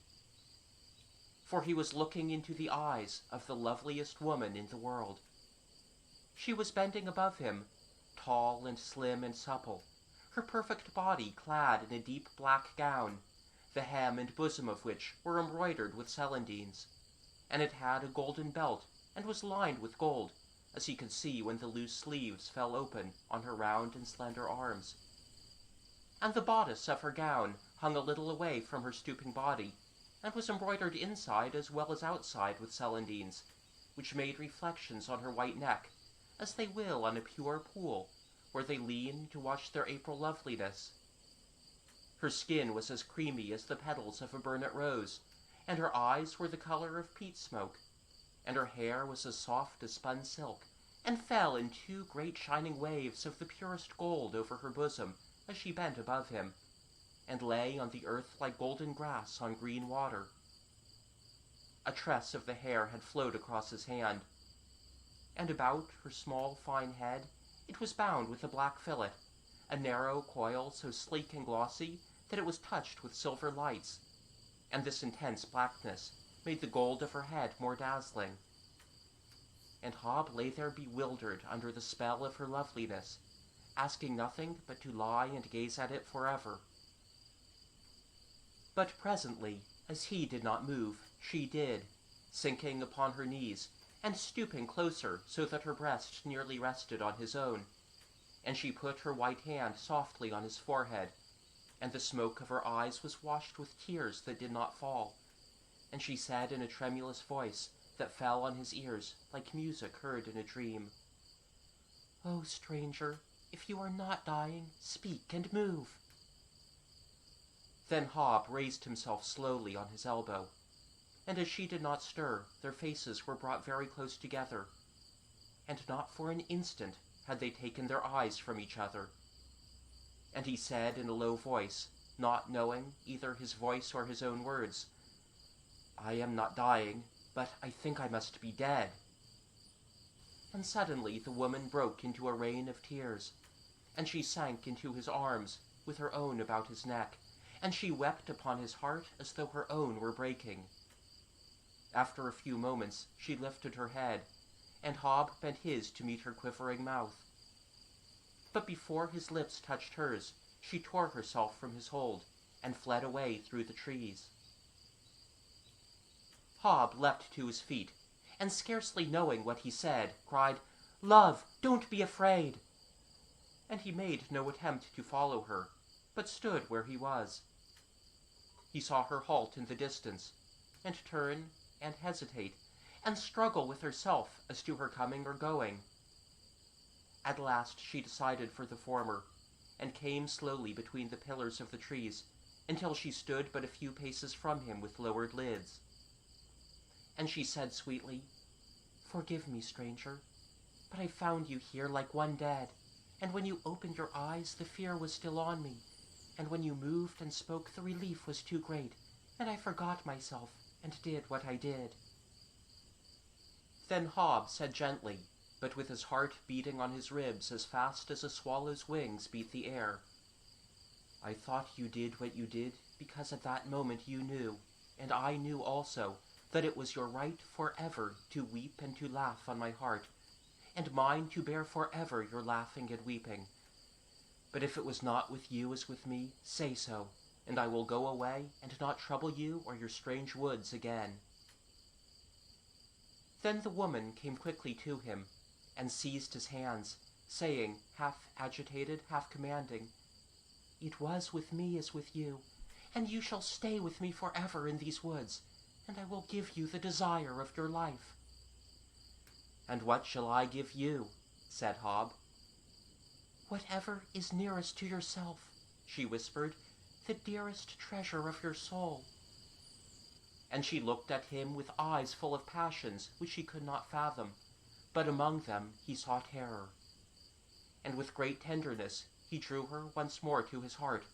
Speaker 1: For he was looking into the eyes of the loveliest woman in the world. She was bending above him, tall and slim and supple, her perfect body clad in a deep black gown, the hem and bosom of which were embroidered with celandines, and it had a golden belt and was lined with gold, as he could see when the loose sleeves fell open on her round and slender arms. And the bodice of her gown hung a little away from her stooping body, and was embroidered inside as well as outside with celandines, which made reflections on her white neck, as they will on a pure pool, where they lean to watch their April loveliness. Her skin was as creamy as the petals of a burnet rose, and her eyes were the color of peat smoke, and her hair was as soft as spun silk, and fell in two great shining waves of the purest gold over her bosom as she bent above him, and lay on the earth like golden grass on green water. A tress of the hair had flowed across his hand, and about her small fine head it was bound with a black fillet, a narrow coil so sleek and glossy that it was touched with silver lights, and this intense blackness made the gold of her head more dazzling. And Hob lay there bewildered under the spell of her loveliness, asking nothing but to lie and gaze at it forever. But presently, as he did not move, she did, sinking upon her knees, and stooping closer so that her breast nearly rested on his own, and she put her white hand softly on his forehead, and the smoke of her eyes was washed with tears that did not fall, and she said in a tremulous voice that fell on his ears like music heard in a dream, "O stranger, if you are not dying, speak and move." Then Hob raised himself slowly on his elbow, and as she did not stir, their faces were brought very close together, and not for an instant had they taken their eyes from each other. And he said in a low voice, not knowing either his voice or his own words, "I am not dying, but I think I must be dead." And suddenly the woman broke into a rain of tears, and she sank into his arms with her own about his neck, and she wept upon his heart as though her own were breaking. After a few moments she lifted her head, and Hob bent his to meet her quivering mouth. But before his lips touched hers, she tore herself from his hold, and fled away through the trees. Hob leapt to his feet, and scarcely knowing what he said, cried, "Love, don't be afraid!" And he made no attempt to follow her, but stood where he was. He saw her halt in the distance, and turn and hesitate, and struggle with herself as to her coming or going. At last she decided for the former, and came slowly between the pillars of the trees, until she stood but a few paces from him with lowered lids. And she said sweetly, "Forgive me, stranger, but I found you here like one dead, and when you opened your eyes the fear was still on me, and when you moved and spoke the relief was too great, and I forgot myself and did what I did." Then Hob said gently, but with his heart beating on his ribs as fast as a swallow's wings beat the air, "I thought you did what you did because at that moment you knew, and I knew also, that it was your right forever to weep and to laugh on my heart, and mine to bear forever your laughing and weeping. But if it was not with you as with me, say so, and I will go away and not trouble you or your strange woods again." Then the woman came quickly to him, and seized his hands, saying, half agitated, half commanding, "It was with me as with you, and you shall stay with me forever in these woods, and I will give you the desire of your life." "And what shall I give you?" said Hob. "Whatever is nearest to yourself," she whispered, "the dearest treasure of your soul." And she looked at him with eyes full of passions which he could not fathom, but among them he saw terror. And with great tenderness he drew her once more to his heart,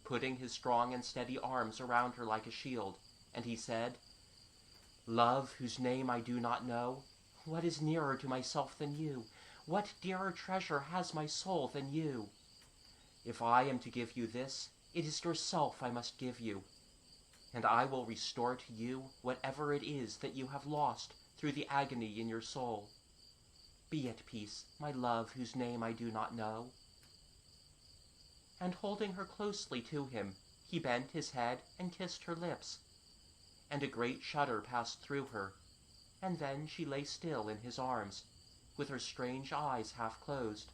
Speaker 1: putting his strong and steady arms around her like a shield, and he said, "Love, whose name I do not know, what is nearer to myself than you? What dearer treasure has my soul than you? If I am to give you this, it is yourself I must give you, and I will restore to you whatever it is that you have lost through the agony in your soul. Be at peace, my love, whose name I do not know." And holding her closely to him, he bent his head and kissed her lips, and a great shudder passed through her, and then she lay still in his arms, with her strange eyes half closed,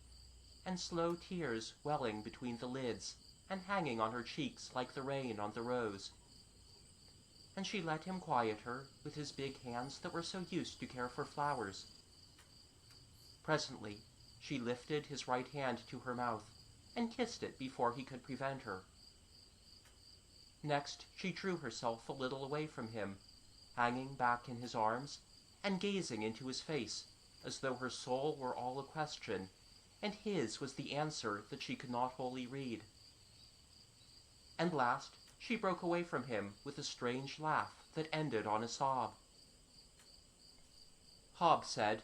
Speaker 1: and slow tears welling between the lids and hanging on her cheeks like the rain on the rose. And she let him quiet her with his big hands that were so used to care for flowers. Presently she lifted his right hand to her mouth and kissed it before he could prevent her. Next she drew herself a little away from him, hanging back in his arms and gazing into his face as though her soul were all a question, and his was the answer that she could not wholly read. And last she broke away from him with a strange laugh that ended on a sob. Hob said,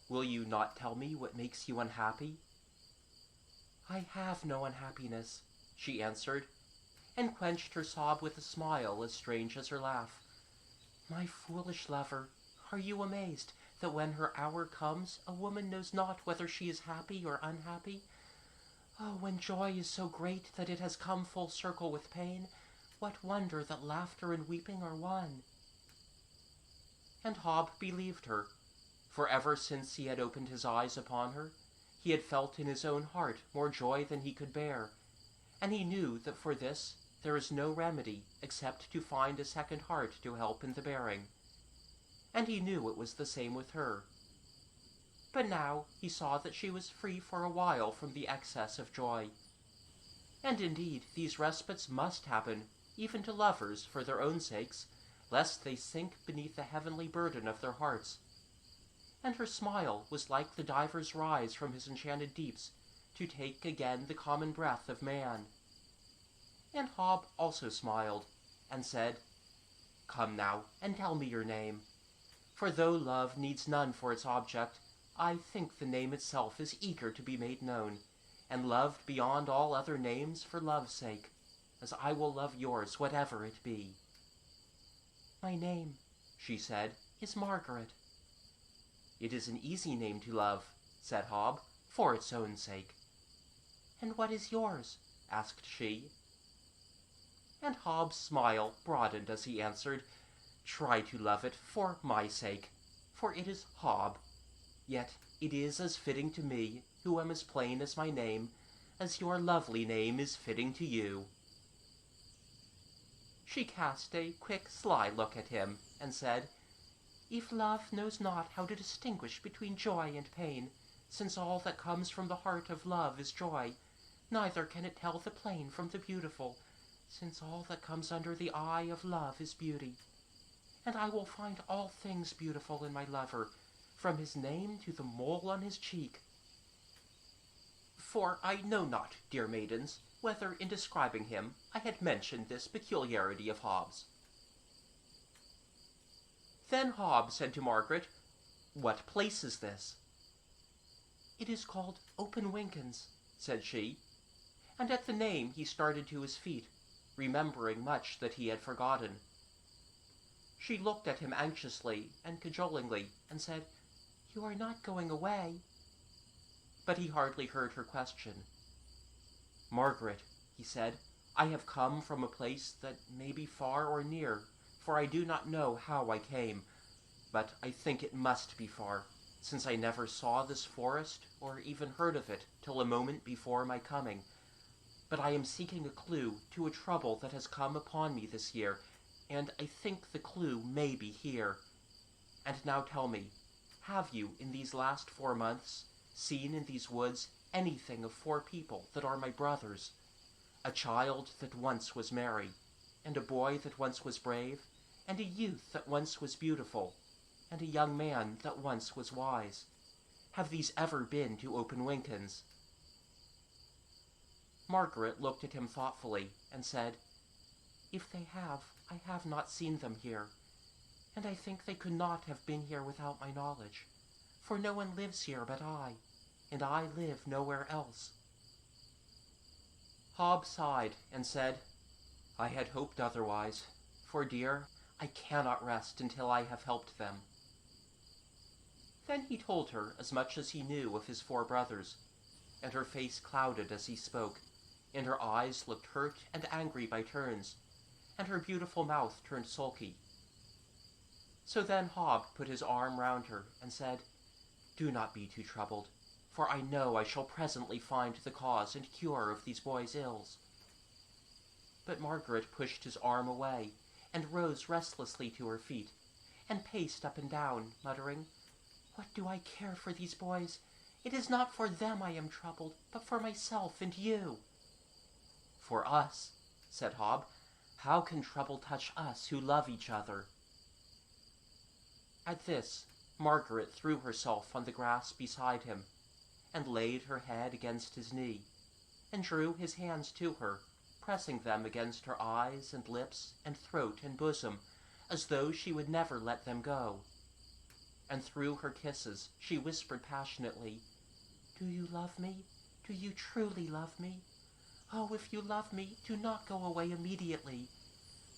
Speaker 1: "Will you not tell me what makes you unhappy?" "I have no unhappiness," she answered, and quenched her sob with a smile as strange as her laugh. "My foolish lover, are you amazed that when her hour comes a woman knows not whether she is happy or unhappy? Oh, when joy is so great that it has come full circle with pain, what wonder that laughter and weeping are one?" And Hob believed her, for ever since he had opened his eyes upon her, he had felt in his own heart more joy than he could bear, and he knew that for this there is no remedy except to find a second heart to help in the bearing. And he knew it was the same with her. But now he saw that she was free for a while from the excess of joy. And indeed these respites must happen, even to lovers, for their own sakes, lest they sink beneath the heavenly burden of their hearts. And her smile was like the diver's rise from his enchanted deeps, to take again the common breath of man. And Hob also smiled, and said, "Come now, and tell me your name. For though love needs none for its object, I think the name itself is eager to be made known, and loved beyond all other names for love's sake, as I will love yours, whatever it be." "My name," she said, "is Margaret." "It is an easy name to love," said Hob, "for its own sake." "And what is yours?" asked she. And Hob's smile broadened as he answered, "Try to love it for my sake, for it is Hob. Yet it is as fitting to me, who am as plain as my name, as your lovely name is fitting to you." She cast a quick, sly look at him, and said, "If love knows not how to distinguish between joy and pain, since all that comes from the heart of love is joy, neither can it tell the plain from the beautiful, since all that comes under the eye of love is beauty. And I will find all things beautiful in my lover, from his name to the mole on his cheek." For I know not, dear maidens, whether in describing him I had mentioned this peculiarity of Hob's. Then Hob said to Margaret, "What place is this?" "It is called Open Winkens," said she, and at the name he started to his feet, remembering much that he had forgotten. She looked at him anxiously and cajolingly, and said, "You are not going away?" But he hardly heard her question. "Margaret," he said, "I have come from a place that may be far or near, for I do not know how I came, but I think it must be far, since I never saw this forest or even heard of it till a moment before my coming. But I am seeking a clue to a trouble that has come upon me this year, and I think the clue may be here. And now tell me, have you, in these last 4 months, seen in these woods anything of 4 people that are my brothers? A child that once was merry, and a boy that once was brave, and a youth that once was beautiful, and a young man that once was wise. Have these ever been to Open Winkens?" Margaret looked at him thoughtfully, and said, "If they have, I have not seen them here, and I think they could not have been here without my knowledge, for no one lives here but I, and I live nowhere else." Hob sighed, and said, "I had hoped otherwise, for, dear, I cannot rest until I have helped them." Then he told her as much as he knew of his 4 brothers, and her face clouded as he spoke, and her eyes looked hurt and angry by turns, and her beautiful mouth turned sulky. So then Hob put his arm round her and said, "Do not be too troubled, for I know I shall presently find the cause and cure of these boys' ills." But Margaret pushed his arm away, and rose restlessly to her feet, and paced up and down, muttering, "What do I care for these boys? It is not for them I am troubled, but for myself and you." "For us," said Hob. "How can trouble touch us who love each other?" At this, Margaret threw herself on the grass beside him, and laid her head against his knee, and drew his hands to her, pressing them against her eyes and lips and throat and bosom, as though she would never let them go. And through her kisses she whispered passionately, "Do you love me? Do you truly love me? Oh, if you love me, do not go away immediately.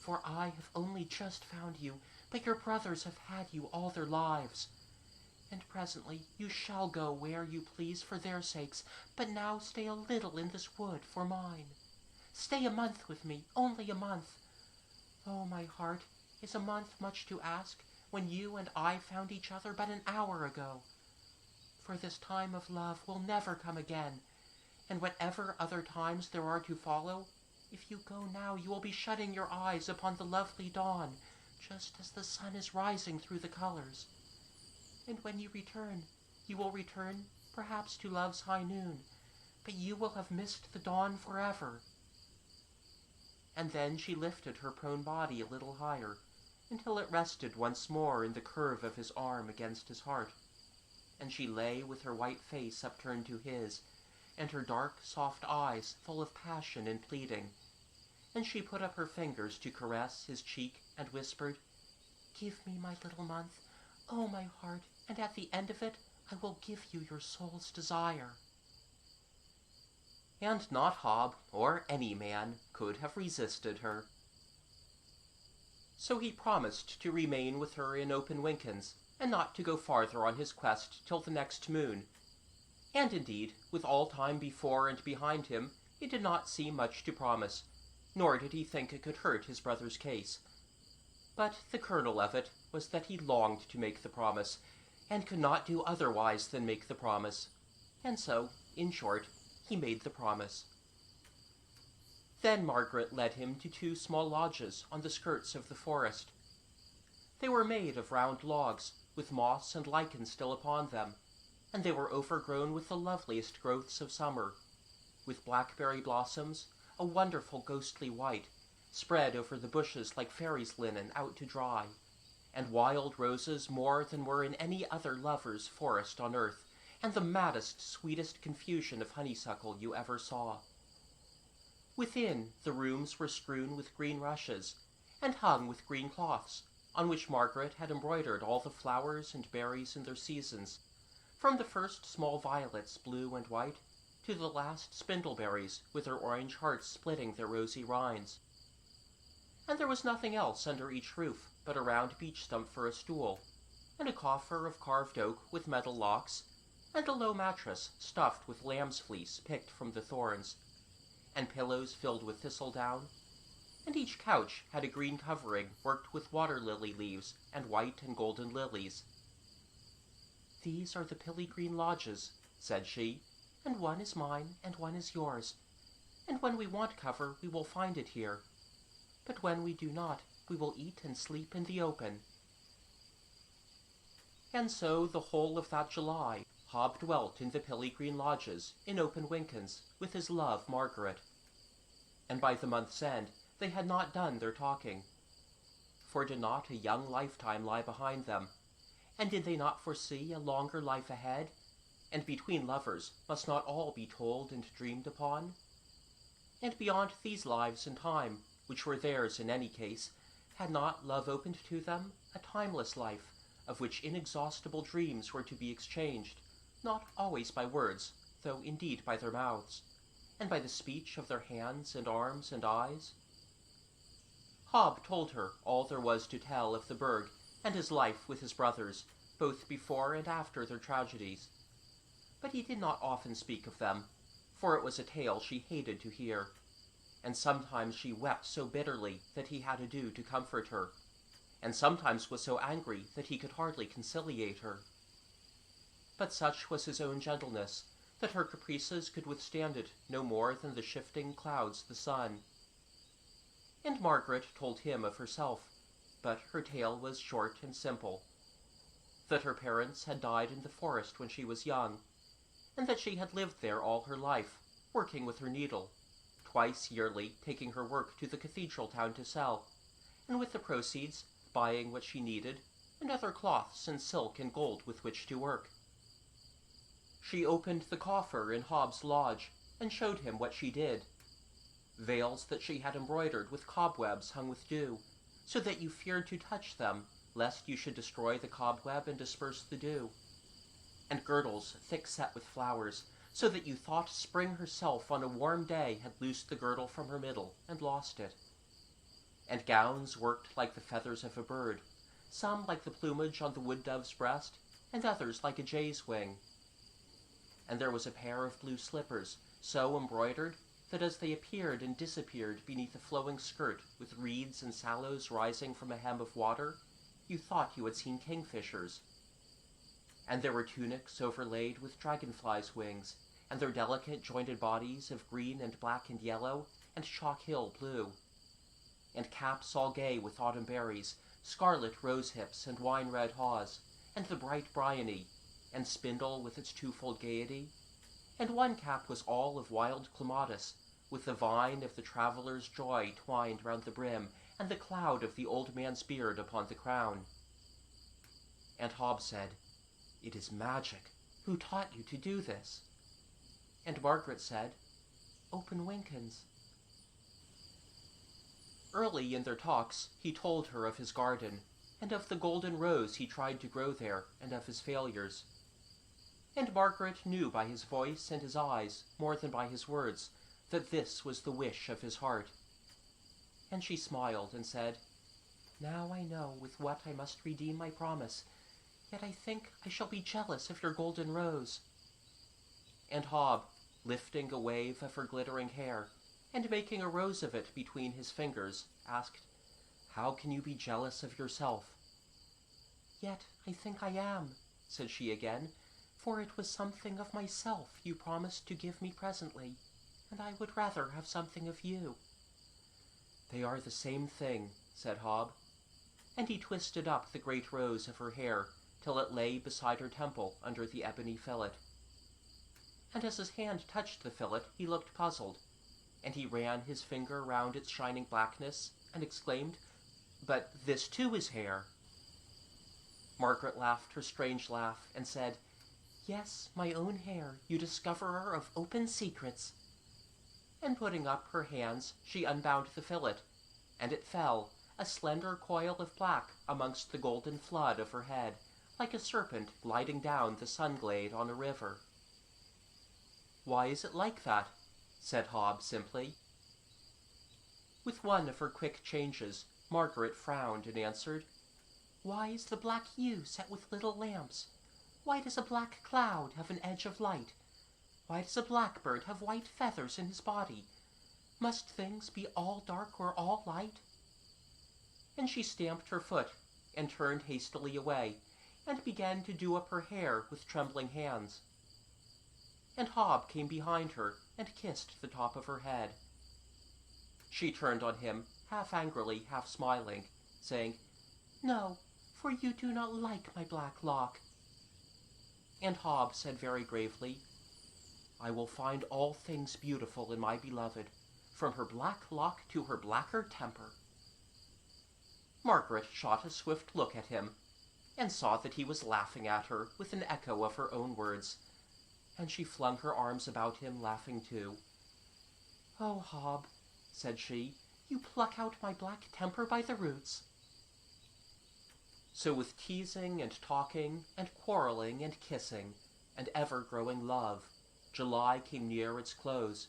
Speaker 1: For I have only just found you, but your brothers have had you all their lives. And presently you shall go where you please for their sakes, but now stay a little in this wood for mine. Stay a month with me, only a month. Oh, my heart, is a month much to ask, when you and I found each other but an hour ago? For this time of love will never come again, and whatever other times there are to follow, if you go now you will be shutting your eyes upon the lovely dawn, just as the sun is rising through the colors. And when you will return perhaps to love's high noon, but you will have missed the dawn forever." And then she lifted her prone body a little higher, until it rested once more in the curve of his arm against his heart, and she lay with her white face upturned to his, and her dark, soft eyes full of passion and pleading, and she put up her fingers to caress his cheek and whispered, "Give me my little month, oh my heart, and at the end of it I will give you your soul's desire." And not Hob, or any man, could have resisted her. So he promised to remain with her in Open Winkens, and not to go farther on his quest till the next moon. And indeed, with all time before and behind him, it did not seem much to promise, nor did he think it could hurt his brother's case. But the kernel of it was that he longed to make the promise, and could not do otherwise than make the promise, and so, in short, he made the promise. Then Margaret led him to 2 small lodges on the skirts of the forest. They were made of round logs, with moss and lichen still upon them, and they were overgrown with the loveliest growths of summer, with blackberry blossoms, a wonderful ghostly white, spread over the bushes like fairies' linen out to dry, and wild roses more than were in any other lover's forest on earth, and the maddest, sweetest confusion of honeysuckle you ever saw. Within, the rooms were strewn with green rushes, and hung with green cloths, on which Margaret had embroidered all the flowers and berries in their seasons, from the first small violets, blue and white, to the last spindleberries, with their orange hearts splitting their rosy rinds. And there was nothing else under each roof but a round beech stump for a stool, and a coffer of carved oak with metal locks, and a low mattress stuffed with lamb's fleece picked from the thorns, and pillows filled with thistledown, and each couch had a green covering worked with water-lily leaves and white and golden lilies. "These are the Pilly-green lodges," said she, "and one is mine and one is yours, and when we want cover we will find it here, but when we do not, we will eat and sleep in the open." And so the whole of that July Hob dwelt in the Pilly-green lodges in Open Winkens with his love Margaret, and by the month's end they had not done their talking. For did not a young lifetime lie behind them, and did they not foresee a longer life ahead, and between lovers must not all be told and dreamed upon? And beyond these lives and time, which were theirs in any case, had not love opened to them a timeless life, of which inexhaustible dreams were to be exchanged, not always by words, though indeed by their mouths, and by the speech of their hands and arms and eyes? Hob told her all there was to tell of the berg and his life with his brothers, both before and after their tragedies. But he did not often speak of them, for it was a tale she hated to hear, and sometimes she wept so bitterly that he had ado to comfort her, and sometimes was so angry that he could hardly conciliate her. But such was his own gentleness, that her caprices could withstand it no more than the shifting clouds the sun. And Margaret told him of herself, but her tale was short and simple, that her parents had died in the forest when she was young, and that she had lived there all her life, working with her needle, twice yearly taking her work to the cathedral town to sell, and with the proceeds buying what she needed, and other cloths and silk and gold with which to work. She opened the coffer in Hobbs' lodge, and showed him what she did. Veils that she had embroidered with cobwebs hung with dew, so that you feared to touch them, lest you should destroy the cobweb and disperse the dew. And girdles thick set with flowers, so that you thought Spring herself on a warm day had loosed the girdle from her middle and lost it. And gowns worked like the feathers of a bird, some like the plumage on the wood-dove's breast, and others like a jay's wing. And there was a pair of blue slippers, so embroidered that as they appeared and disappeared beneath a flowing skirt with reeds and sallows rising from a hem of water, you thought you had seen kingfishers. And there were tunics overlaid with dragonflies' wings, and their delicate jointed bodies of green and black and yellow, and chalk-hill blue. And caps all gay with autumn berries, scarlet rose-hips and wine-red haws, and the bright bryony, and spindle with its twofold gaiety. And one cap was all of wild clematis, with the vine of the traveller's joy twined round the brim, and the cloud of the old man's beard upon the crown. And Hobbs said, "It is magic. Who taught you to do this?" And Margaret said, "Open Winkens." Early in their talks he told her of his garden, and of the golden rose he tried to grow there, and of his failures. And Margaret knew by his voice and his eyes, more than by his words, that this was the wish of his heart. And she smiled and said, "Now I know with what I must redeem my promise, yet I think I shall be jealous of your golden rose." And Hob, lifting a wave of her glittering hair, and making a rose of it between his fingers, asked, "How can you be jealous of yourself?" "Yet I think I am," said she again, "for it was something of myself you promised to give me presently, and I would rather have something of you." "They are the same thing," said Hob, and he twisted up the great rose of her hair till it lay beside her temple under the ebony fillet. And as his hand touched the fillet he looked puzzled, and he ran his finger round its shining blackness, and exclaimed, "But this too is hair." Margaret laughed her strange laugh, and said, "Yes, my own hair, you discoverer of open secrets." And putting up her hands, she unbound the fillet, and it fell, a slender coil of black, amongst the golden flood of her head, like a serpent gliding down the sun-glade on a river. "Why is it like that?" said Hob simply. With one of her quick changes, Margaret frowned and answered, "Why is the black yew set with little lamps? Why does a black cloud have an edge of light? Why does a blackbird have white feathers in his body? Must things be all dark or all light?" And she stamped her foot, and turned hastily away, and began to do up her hair with trembling hands. And Hob came behind her, and kissed the top of her head. She turned on him, half angrily, half smiling, saying, "No, for you do not like my black lock." And Hob said very gravely, "I will find all things beautiful in my beloved, from her black lock to her blacker temper." Margaret shot a swift look at him, and saw that he was laughing at her with an echo of her own words, and she flung her arms about him, laughing too. "Oh, Hob," said she, "you pluck out my black temper by the roots." So with teasing and talking, and quarreling and kissing, and ever-growing love, July came near its close.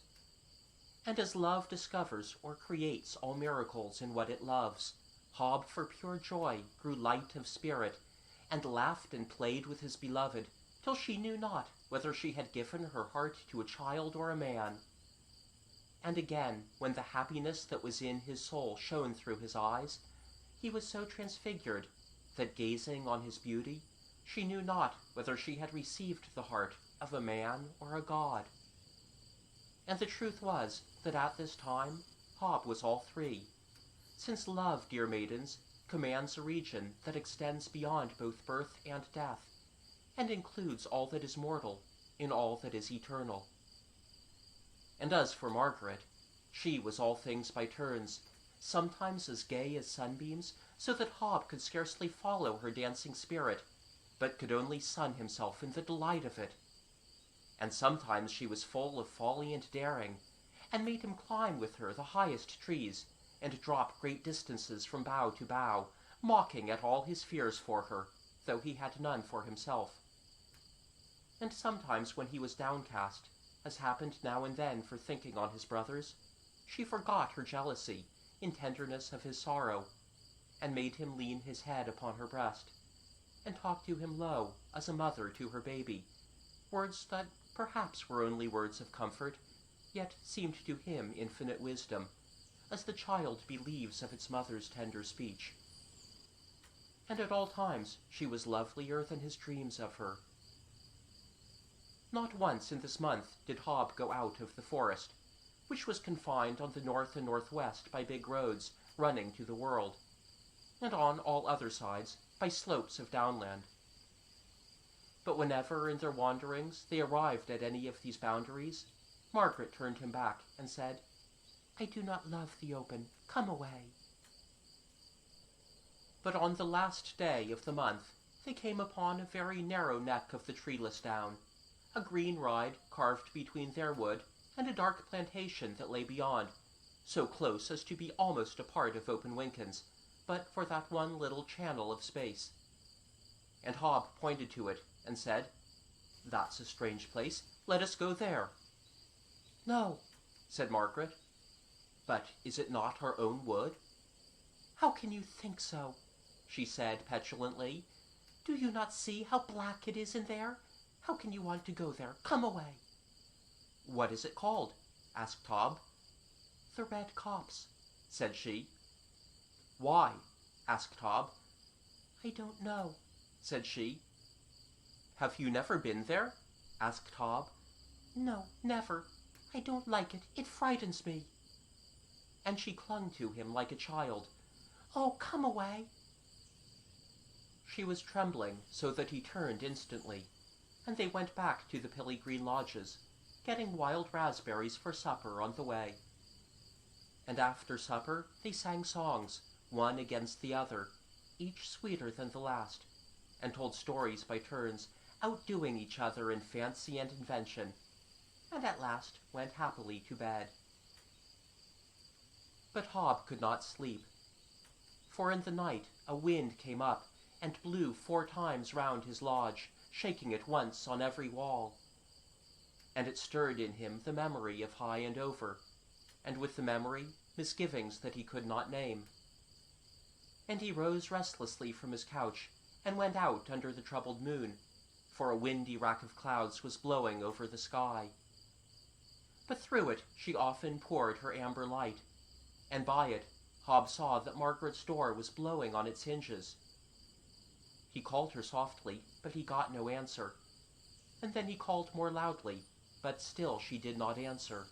Speaker 1: And as love discovers or creates all miracles in what it loves, Hob for pure joy grew light of spirit, and laughed and played with his beloved, till she knew not whether she had given her heart to a child or a man. And again, when the happiness that was in his soul shone through his eyes, he was so transfigured that, gazing on his beauty, she knew not whether she had received the heart of a man or a god. And the truth was that at this time Hob was all three, since love, dear maidens, commands a region that extends beyond both birth and death, and includes all that is mortal in all that is eternal. And as for Margaret, she was all things by turns, sometimes as gay as sunbeams, so that Hob could scarcely follow her dancing spirit, but could only sun himself in the delight of it. And sometimes she was full of folly and daring, and made him climb with her the highest trees, and drop great distances from bough to bough, mocking at all his fears for her, though he had none for himself. And sometimes when he was downcast, as happened now and then for thinking on his brothers, she forgot her jealousy in tenderness of his sorrow, and made him lean his head upon her breast, and talk to him low as a mother to her baby, words that perhaps were only words of comfort, yet seemed to him infinite wisdom, as the child believes of its mother's tender speech. And at all times she was lovelier than his dreams of her. Not once in this month did Hob go out of the forest, which was confined on the north and northwest by big roads running to the world, and on all other sides by slopes of downland. But whenever in their wanderings they arrived at any of these boundaries, Margaret turned him back and said, "I do not love the open. Come away." But on the last day of the month they came upon a very narrow neck of the treeless down, a green ride carved between their wood and a dark plantation that lay beyond, so close as to be almost a part of Open Winkens, but for that one little channel of space. And Hob pointed to it and said, "That's a strange place. Let us go there." "No," said Margaret. "But is it not our own wood?" "How can you think so?" she said petulantly. "Do you not see how black it is in there? How can you want to go there? Come away." "What is it called?" asked Hob. "The Red Copse," said she. "Why?" asked Hob. "I don't know," said she. "Have you never been there?" asked Hob. "No, never. I don't like it. It frightens me." And she clung to him like a child. "Oh, come away." She was trembling so that he turned instantly, and they went back to the pilly green lodges, getting wild raspberries for supper on the way. And after supper they sang songs, one against the other, each sweeter than the last, and told stories by turns, outdoing each other in fancy and invention, and at last went happily to bed. But Hob could not sleep, for in the night a wind came up and blew 4 times round his lodge, shaking it once on every wall. And it stirred in him the memory of High and Over, and with the memory misgivings that he could not name. And he rose restlessly from his couch and went out under the troubled moon, for a windy rack of clouds was blowing over the sky. But through it she often poured her amber light, and by it Hob saw that Margaret's door was blowing on its hinges. He called her softly, but he got no answer, and then he called more loudly, but still she did not answer.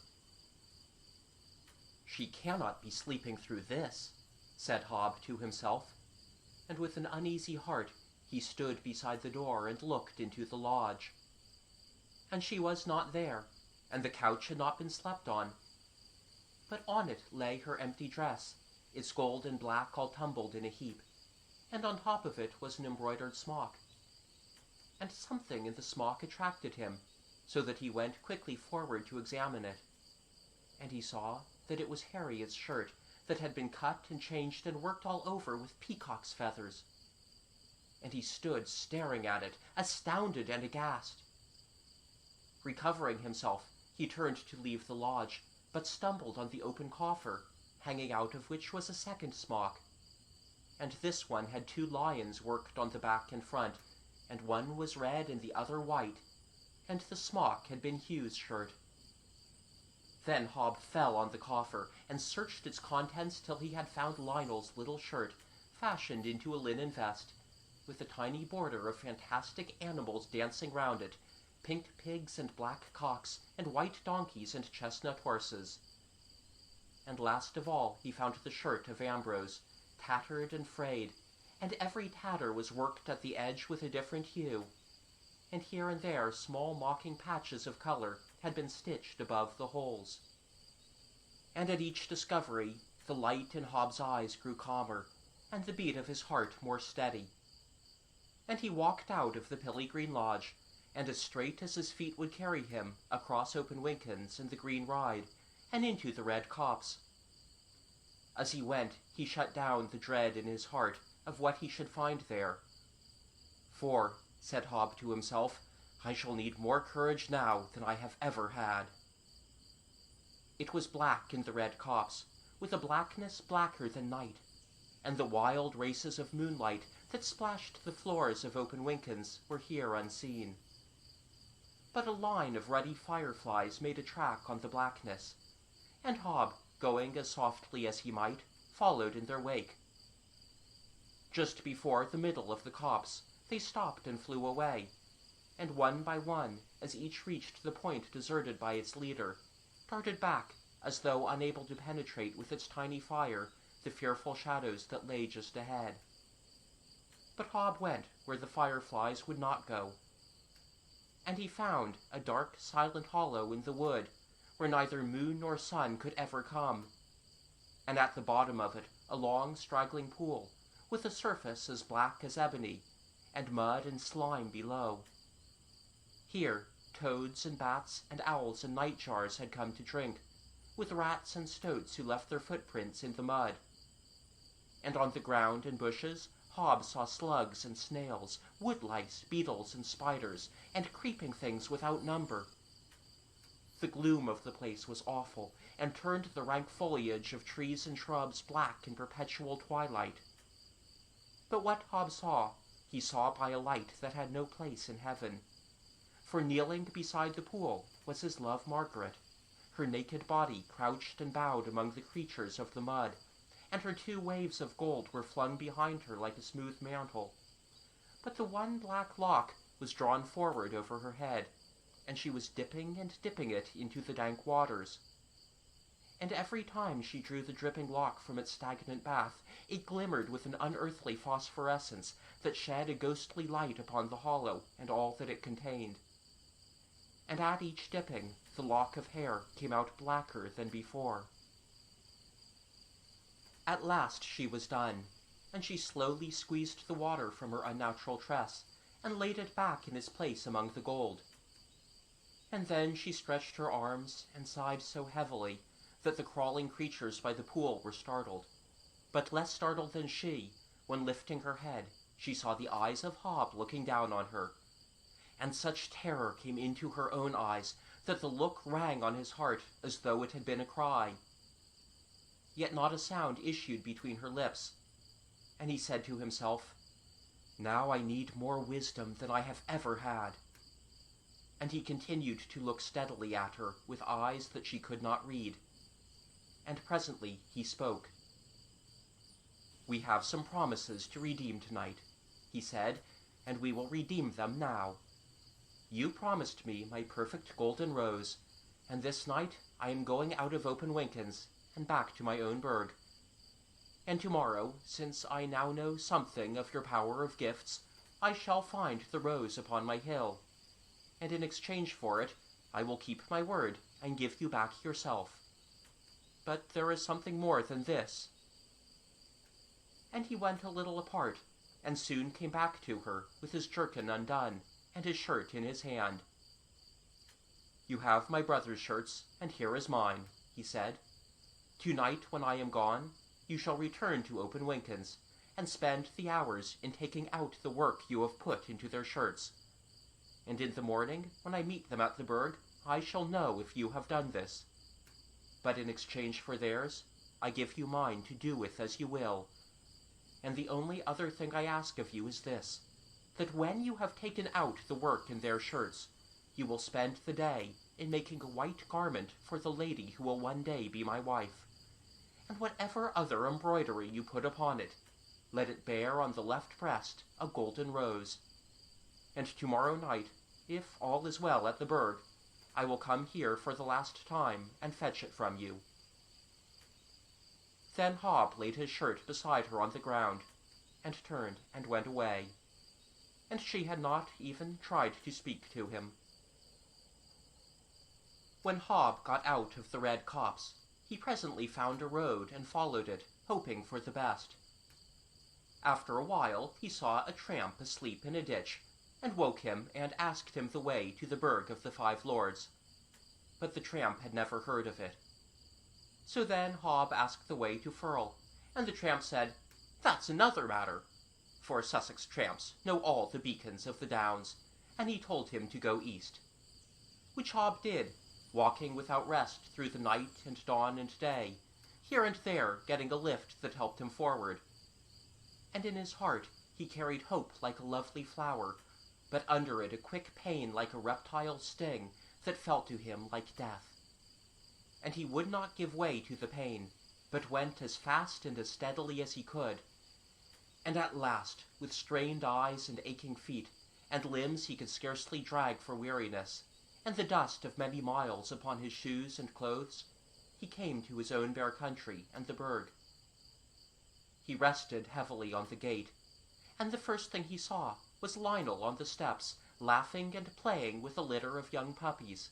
Speaker 1: "She cannot be sleeping through this," said Hob to himself, and with an uneasy heart he stood beside the door and looked into the lodge. And she was not there, and the couch had not been slept on, but on it lay her empty dress, its gold and black all tumbled in a heap, and on top of it was an embroidered smock. And something in the smock attracted him, so that he went quickly forward to examine it. And he saw that it was Harriet's shirt, that had been cut and changed and worked all over with peacock's feathers. And he stood staring at it, astounded and aghast. Recovering himself, he turned to leave the lodge, but stumbled on the open coffer, hanging out of which was a second smock. And this one had 2 lions worked on the back and front, and one was red and the other white, and the smock had been Hugh's shirt. Then Hob fell on the coffer and searched its contents till he had found Lionel's little shirt, fashioned into a linen vest, with a tiny border of fantastic animals dancing round it, pink pigs and black cocks, and white donkeys and chestnut horses. And last of all he found the shirt of Ambrose, tattered and frayed, and every tatter was worked at the edge with a different hue, and here and there small mocking patches of color had been stitched above the holes. And at each discovery the light in Hob's eyes grew calmer, and the beat of his heart more steady. And he walked out of the Pilly Green Lodge, and as straight as his feet would carry him, across Open Winkens and the Green Ride, and into the Red Copse. As he went, he shut down the dread in his heart of what he should find there. For, said Hob to himself, I shall need more courage now than I have ever had. It was black in the Red Copse, with a blackness blacker than night, and the wild races of moonlight that splashed the floors of Open Winkens were here unseen. But a line of ruddy fireflies made a track on the blackness, and Hob, going as softly as he might, followed in their wake. Just before the middle of the copse, they stopped and flew away, and one by one, as each reached the point deserted by its leader, darted back, as though unable to penetrate with its tiny fire the fearful shadows that lay just ahead. But Hob went where the fireflies would not go, and he found a dark, silent hollow in the wood, where neither moon nor sun could ever come, and at the bottom of it a long straggling pool, with a surface as black as ebony, and mud and slime below. Here toads and bats and owls and nightjars had come to drink, with rats and stoats who left their footprints in the mud. And on the ground and bushes Hob saw slugs and snails, woodlice, beetles and spiders, and creeping things without number. The gloom of the place was awful, and turned the rank foliage of trees and shrubs black in perpetual twilight. But what Hob saw, he saw by a light that had no place in heaven. For kneeling beside the pool was his love Margaret, her naked body crouched and bowed among the creatures of the mud, and her 2 waves of gold were flung behind her like a smooth mantle. But the one black lock was drawn forward over her head, and she was dipping and dipping it into the dank waters. And every time she drew the dripping lock from its stagnant bath, it glimmered with an unearthly phosphorescence that shed a ghostly light upon the hollow and all that it contained. And at each dipping, the lock of hair came out blacker than before. At last she was done, and she slowly squeezed the water from her unnatural tress, and laid it back in its place among the gold. And then she stretched her arms, and sighed so heavily that the crawling creatures by the pool were startled, but less startled than she, when lifting her head, she saw the eyes of Hob looking down on her. And such terror came into her own eyes that the look rang on his heart as though it had been a cry. Yet not a sound issued between her lips, and he said to himself, "Now I need more wisdom than I have ever had." And he continued to look steadily at her with eyes that she could not read. And presently he spoke. "We have some promises to redeem tonight," he said, "and we will redeem them now. You promised me my perfect golden rose, and this night I am going out of Open Winkens and back to my own berg. And tomorrow, since I now know something of your power of gifts, I shall find the rose upon my hill, and in exchange for it I will keep my word and give you back yourself. But there is something more than this." And he went a little apart, and soon came back to her with his jerkin undone, and his shirt in his hand. "You have my brother's shirts, and here is mine," he said. "Tonight, when I am gone, you shall return to Open Winkens, and spend the hours in taking out the work you have put into their shirts. And in the morning, when I meet them at the berg, I shall know if you have done this. But in exchange for theirs, I give you mine to do with as you will. And the only other thing I ask of you is this, that when you have taken out the work in their shirts, You will spend the day in making a white garment for the lady who will one day be my wife. And whatever other embroidery you put upon it, let it bear on the left breast a golden rose. And tomorrow night, if all is well at the berg, I will come here for the last time and fetch it from you." Then Hob laid his shirt beside her on the ground, and turned and went away, and she had not even tried to speak to him. When Hob got out of the red copse, he presently found a road and followed it, hoping for the best. After a while he saw a tramp asleep in a ditch, and woke him and asked him the way to the Berg of the Five Lords. But the tramp had never heard of it. So then Hob asked the way to Firle, and the tramp said, "That's another matter," for Sussex tramps know all the beacons of the Downs, and he told him to go east. Which Hob did, walking without rest through the night and dawn and day, here and there getting a lift that helped him forward. And in his heart he carried hope like a lovely flower, but under it a quick pain like a reptile's sting that felt to him like death. And he would not give way to the pain, but went as fast and as steadily as he could. And at last, with strained eyes and aching feet, and limbs he could scarcely drag for weariness, and the dust of many miles upon his shoes and clothes, he came to his own bare country and the Berg. He rested heavily on the gate, and the first thing he saw was Lionel on the steps, laughing and playing with a litter of young puppies.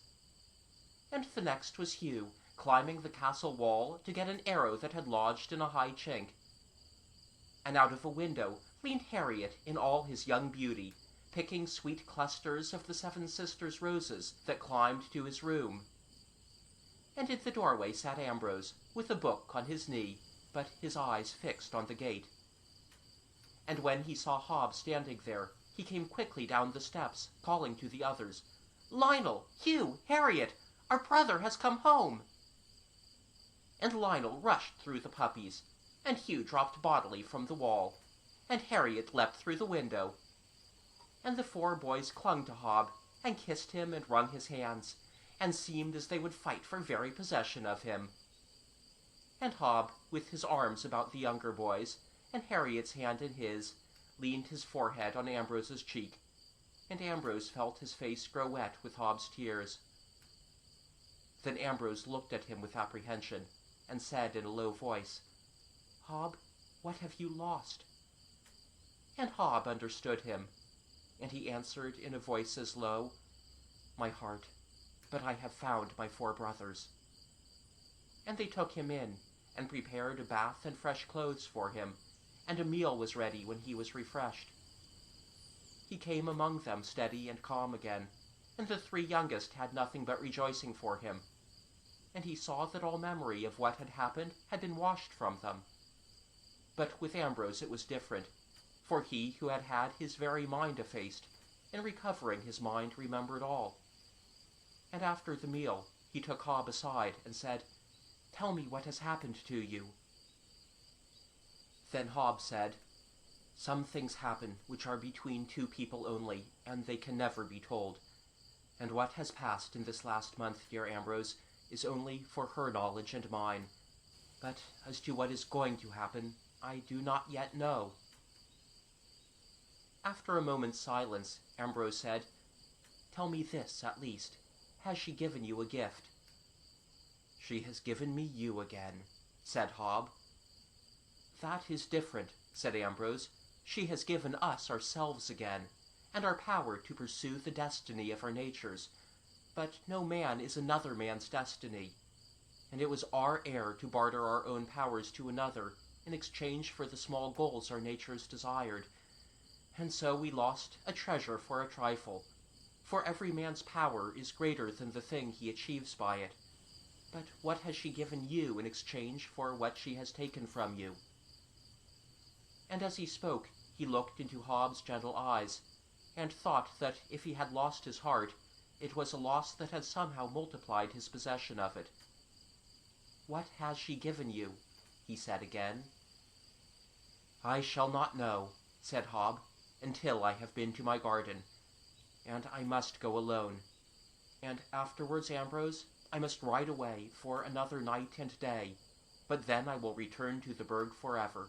Speaker 1: And the next was Hugh, climbing the castle wall to get an arrow that had lodged in a high chink. And out of a window leaned Harriet in all his young beauty, picking sweet clusters of the Seven Sisters' roses that climbed to his room. And in the doorway sat Ambrose, with a book on his knee, but his eyes fixed on the gate. And when he saw Hob standing there, he came quickly down the steps, calling to the others, "Lionel, Hugh, Harriet, our brother has come home!" And Lionel rushed through the puppies, and Hugh dropped bodily from the wall, and Harriet leapt through the window. And the four boys clung to Hob, and kissed him and wrung his hands, and seemed as they would fight for very possession of him. And Hob, with his arms about the younger boys, and Harriet's hand in his, leaned his forehead on Ambrose's cheek, and Ambrose felt his face grow wet with Hob's tears. Then Ambrose looked at him with apprehension, and said in a low voice, "Hob, what have you lost?" And Hob understood him, and he answered in a voice as low, "My heart, but I have found my four brothers." And they took him in, and prepared a bath and fresh clothes for him, and a meal was ready when he was refreshed. He came among them steady and calm again, and the three youngest had nothing but rejoicing for him, and he saw that all memory of what had happened had been washed from them. But with Ambrose it was different, for he who had had his very mind effaced, in recovering his mind remembered all. And after the meal he took Hob aside and said, "Tell me what has happened to you." Then Hob said, "Some things happen which are between two people only, and they can never be told. And what has passed in this last month, dear Ambrose, is only for her knowledge and mine. But as to what is going to happen, I do not yet know." After a moment's silence, Ambrose said, "Tell me this, at least. Has she given you a gift?" "She has given me you again," said Hob. "That is different," said Ambrose. "She has given us ourselves again, and our power to pursue the destiny of our natures. But no man is another man's destiny, and it was our error to barter our own powers to another in exchange for the small goals our natures desired. And so we lost a treasure for a trifle, for every man's power is greater than the thing he achieves by it. But what has she given you in exchange for what she has taken from you?" And as he spoke, he looked into Hob's gentle eyes, and thought that if he had lost his heart, it was a loss that had somehow multiplied his possession of it. "What has she given you?" he said again. "I shall not know," said Hob, "until I have been to my garden, and I must go alone, And afterwards, Ambrose, I must ride away for another night and day, but then I will return to the berg forever.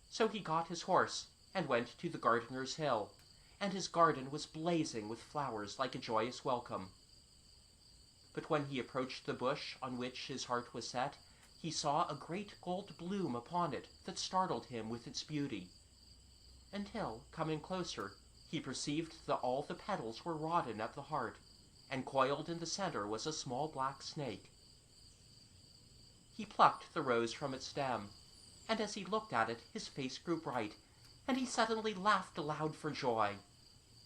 Speaker 1: So he got his horse, and went to the gardener's hill, and his garden was blazing with flowers like a joyous welcome. But when he approached the bush on which his heart was set, he saw a great gold bloom upon it that startled him with its beauty, until, coming closer, he perceived that all the petals were rotten at the heart, and coiled in the center was a small black snake. He plucked the rose from its stem, and as he looked at it his face grew bright, and he suddenly laughed aloud for joy.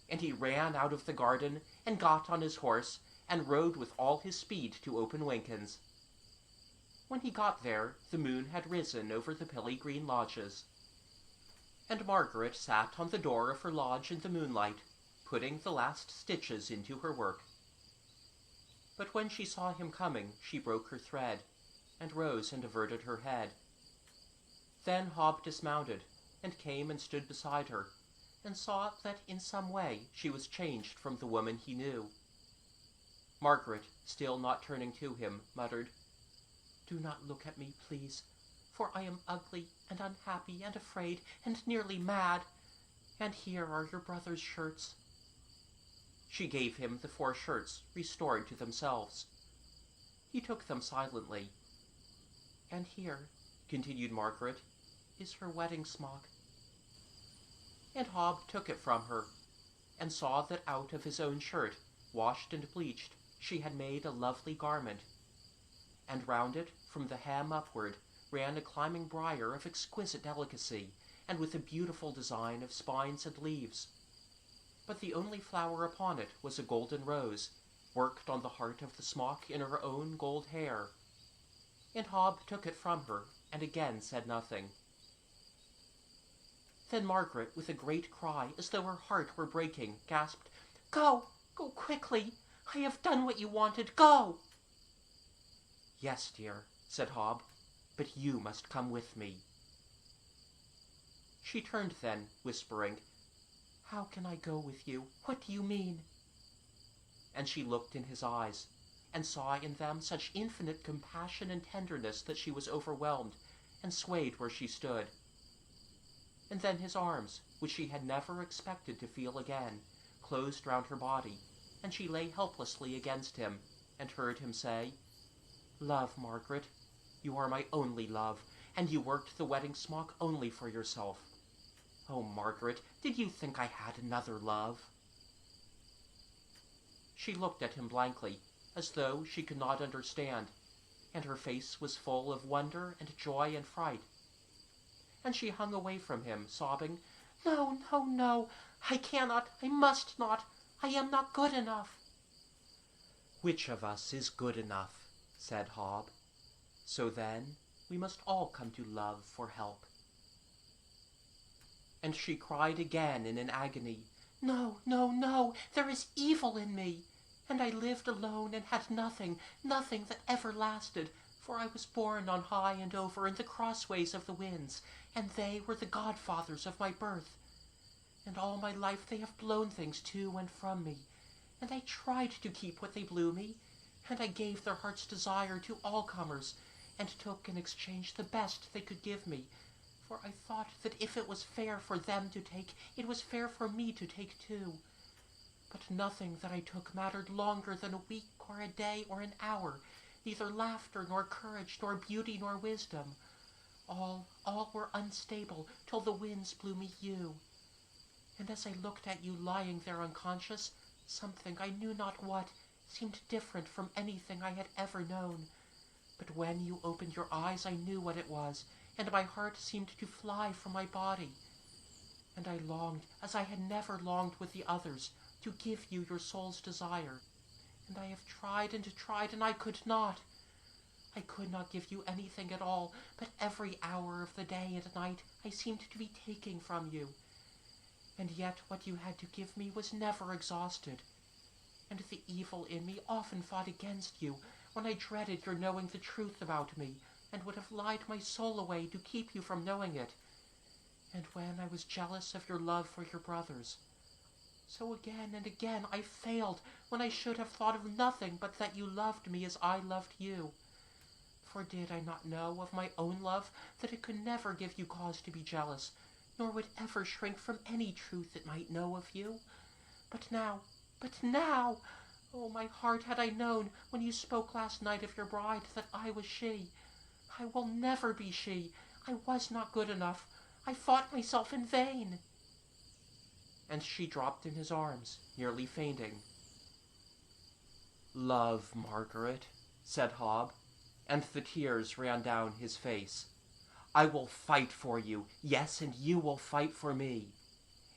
Speaker 1: And he ran out of the garden, and got on his horse, and rode with all his speed to Open Winkens. When he got there, the moon had risen over the pilly green lodges, and Margaret sat on the door of her lodge in the moonlight, putting the last stitches into her work. But when she saw him coming, she broke her thread, and rose and averted her head. Then Hob dismounted, and came and stood beside her, and saw that in some way she was changed from the woman he knew. Margaret, still not turning to him, muttered, "Do not look at me, please, for I am ugly and unhappy and afraid and nearly mad, and here are your brother's shirts." She gave him the 4 shirts, restored to themselves. He took them silently. "And here," continued Margaret, "is her wedding smock." And Hob took it from her, and saw that out of his own shirt, washed and bleached, she had made a lovely garment, and round it, from the hem upward, ran a climbing briar of exquisite delicacy, and with a beautiful design of spines and leaves. But the only flower upon it was a golden rose, worked on the heart of the smock in her own gold hair. And Hob took it from her, and again said nothing. Then Margaret, with a great cry, as though her heart were breaking, gasped, "Go! Go quickly! I have done what you wanted! Go!" "Yes, dear," said Hob, "but you must come with me." She turned then, whispering, "How can I go with you? What do you mean?" And she looked in his eyes, and saw in them such infinite compassion and tenderness that she was overwhelmed, and swayed where she stood. And then his arms, which she had never expected to feel again, closed round her body, and she lay helplessly against him, and heard him say, "Love, Margaret, you are my only love, and you worked the wedding smock only for yourself. Oh, Margaret, did you think I had another love?" She looked at him blankly, as though she could not understand, and her face was full of wonder and joy and fright. And she hung away from him, sobbing, "No, no, no, I cannot, I must not, I am not good enough." "Which of us is good enough?" said Hob. "So then we must all come to love for help." And she cried again in an agony, "No, no, no, there is evil in me, and I lived alone and had nothing, nothing that ever lasted, for I was born on high and over in the crossways of the winds, and they were the godfathers of my birth. And all my life they have blown things to and from me, and I tried to keep what they blew me, and I gave their heart's desire to all comers, and took in exchange the best they could give me, for I thought that if it was fair for them to take, it was fair for me to take too. But nothing that I took mattered longer than a week or a day or an hour, neither laughter nor courage nor beauty nor wisdom. All were unstable till the winds blew me you. And as I looked at you lying there unconscious, something, I knew not what, seemed different from anything I had ever known. But when you opened your eyes I knew what it was, and my heart seemed to fly from my body. And I longed, as I had never longed with the others, to give you your soul's desire. And I have tried, and I could not. I could not give you anything at all, but every hour of the day and night I seemed to be taking from you. And yet what you had to give me was never exhausted. And the evil in me often fought against you, when I dreaded your knowing the truth about me, and would have lied my soul away to keep you from knowing it. And when I was jealous of your love for your brothers. So again and again I failed, when I should have thought of nothing but that you loved me as I loved you. For did I not know of my own love that it could never give you cause to be jealous, nor would ever shrink from any truth it might know of you? But now, oh, my heart, had I known, when you spoke last night of your bride, that I was she. I will never be she. I was not good enough. I fought myself in vain. And she dropped in his arms, nearly fainting. Love, Margaret, said Hob, and the tears ran down his face. I will fight for you, yes, and you will fight for me.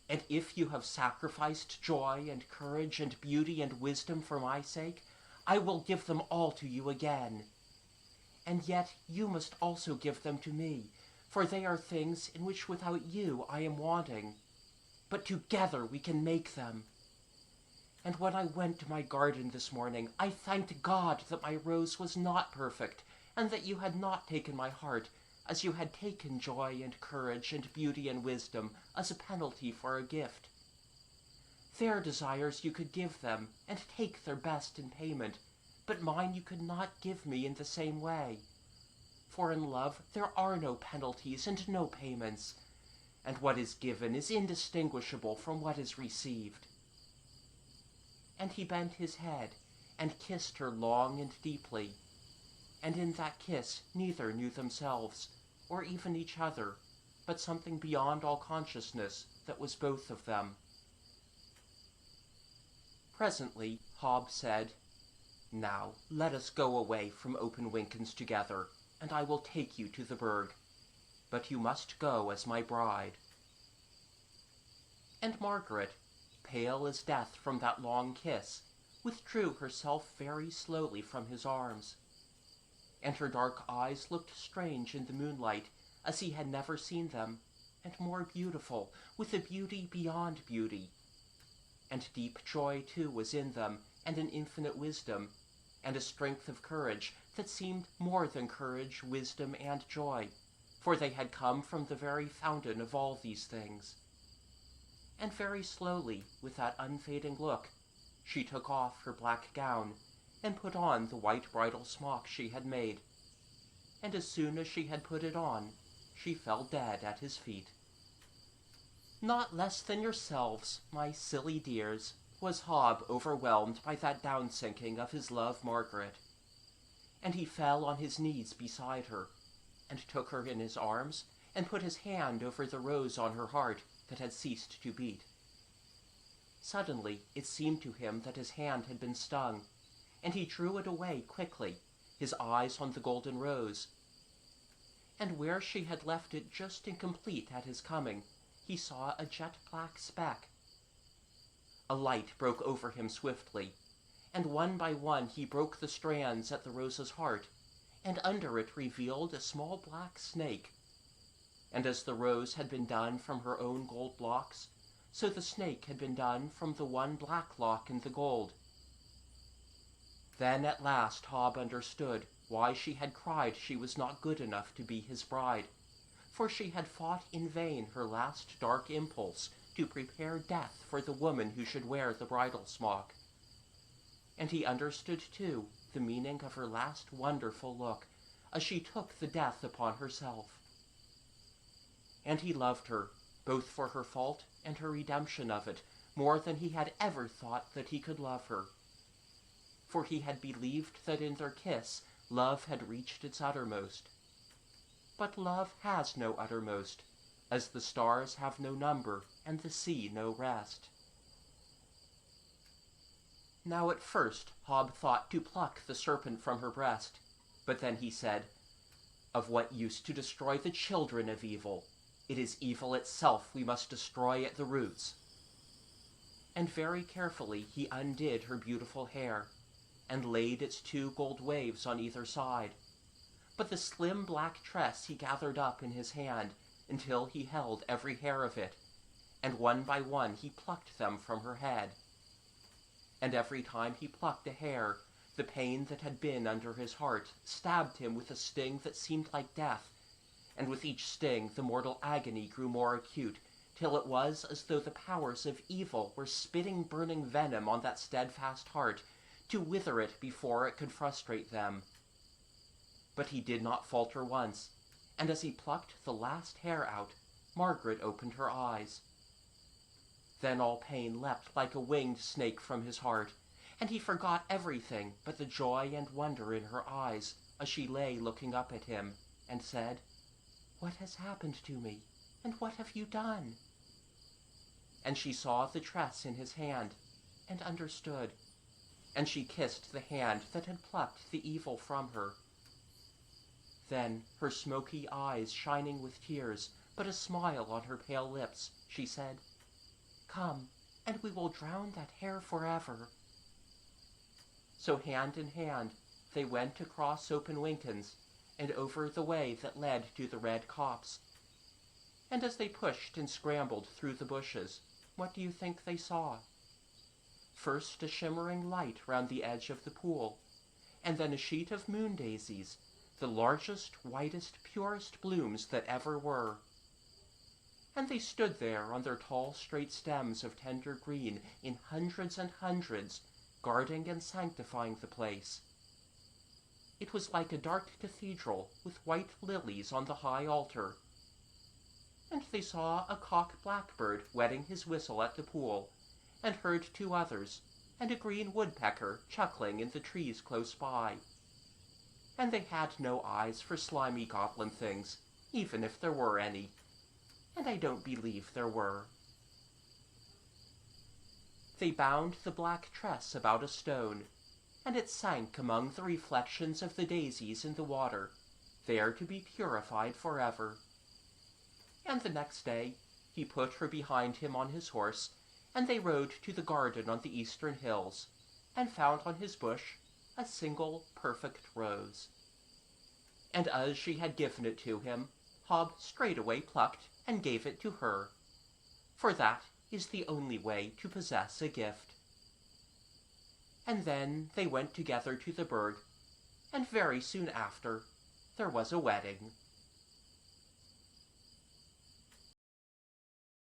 Speaker 1: And if you have sacrificed joy and courage and beauty and wisdom for my sake, I will give them all to you again. And yet you must also give them to me, for they are things in which without you I am wanting. But together we can make them. And when I went to my garden this morning, I thanked God that my rose was not perfect, and that you had not taken my heart, as you had taken joy and courage and beauty and wisdom as a penalty for a gift. Their desires you could give them, and take their best in payment, but mine you could not give me in the same way. For in love there are no penalties and no payments, and what is given is indistinguishable from what is received. And he bent his head, and kissed her long and deeply, and in that kiss neither knew themselves, or even each other, but something beyond all consciousness that was both of them. Presently Hob said, Now let us go away from Open Winkens together, and I will take you to the berg. But you must go as my bride. And Margaret, pale as death from that long kiss, withdrew herself very slowly from his arms. And her dark eyes looked strange in the moonlight, as he had never seen them, and more beautiful, with a beauty beyond beauty. And deep joy too was in them, and an infinite wisdom, and a strength of courage that seemed more than courage, wisdom, and joy, for they had come from the very fountain of all these things. And very slowly, with that unfading look, she took off her black gown, and put on the white bridal smock she had made. And as soon as she had put it on, she fell dead at his feet. Not less than yourselves, my silly dears, was Hob overwhelmed by that down-sinking of his love Margaret. And he fell on his knees beside her, and took her in his arms, and put his hand over the rose on her heart that had ceased to beat. Suddenly it seemed to him that his hand had been stung, and he drew it away quickly, his eyes on the golden rose. And where she had left it just incomplete at his coming, he saw a jet-black speck. A light broke over him swiftly, and one by one he broke the strands at the rose's heart, and under it revealed a small black snake. And as the rose had been done from her own gold locks, so the snake had been done from the one black lock in the gold. Then at last Hob understood why she had cried she was not good enough to be his bride, for she had fought in vain her last dark impulse to prepare death for the woman who should wear the bridal smock. And he understood, too, the meaning of her last wonderful look, as she took the death upon herself. And he loved her, both for her fault and her redemption of it, more than he had ever thought that he could love her. For he had believed that in their kiss love had reached its uttermost. But love has no uttermost, as the stars have no number and the sea no rest. Now at first Hob thought to pluck the serpent from her breast, but then he said, Of what use to destroy the children of evil? It is evil itself we must destroy at the roots. And very carefully he undid her beautiful hair, and laid its 2 gold waves on either side. But the slim black tress he gathered up in his hand, until he held every hair of it, and one by one he plucked them from her head. And every time he plucked a hair, the pain that had been under his heart stabbed him with a sting that seemed like death, and with each sting the mortal agony grew more acute, till it was as though the powers of evil were spitting burning venom on that steadfast heart, to wither it before it could frustrate them. But he did not falter once, and as he plucked the last hair out, Margaret opened her eyes. Then all pain leapt like a winged snake from his heart, and he forgot everything but the joy and wonder in her eyes as she lay looking up at him, and said, "What has happened to me, and what have you done?" And she saw the tress in his hand, and understood, and she kissed the hand that had plucked the evil from her. Then, her smoky eyes shining with tears, but a smile on her pale lips, she said, "Come, and we will drown that hair forever." So hand in hand they went across Open Winkens, and over the way that led to the red copse. And as they pushed and scrambled through the bushes, what do you think they saw? First a shimmering light round the edge of the pool, and then a sheet of moon daisies, the largest, whitest, purest blooms that ever were. And they stood there on their tall, straight stems of tender green in hundreds and hundreds, guarding and sanctifying the place. It was like a dark cathedral with white lilies on the high altar. And they saw a cock blackbird wetting his whistle at the pool, and heard two others, and a green woodpecker chuckling in the trees close by. And they had no eyes for slimy goblin things, even if there were any. And I don't believe there were. They bound the black tress about a stone, and it sank among the reflections of the daisies in the water, there to be purified forever. And the next day he put her behind him on his horse, and they rode to the garden on the eastern hills, and found on his bush a single perfect rose. And as she had given it to him, Hob straightway plucked and gave it to her, for that is the only way to possess a gift. And then they went together to the berg, and very soon after there was a wedding.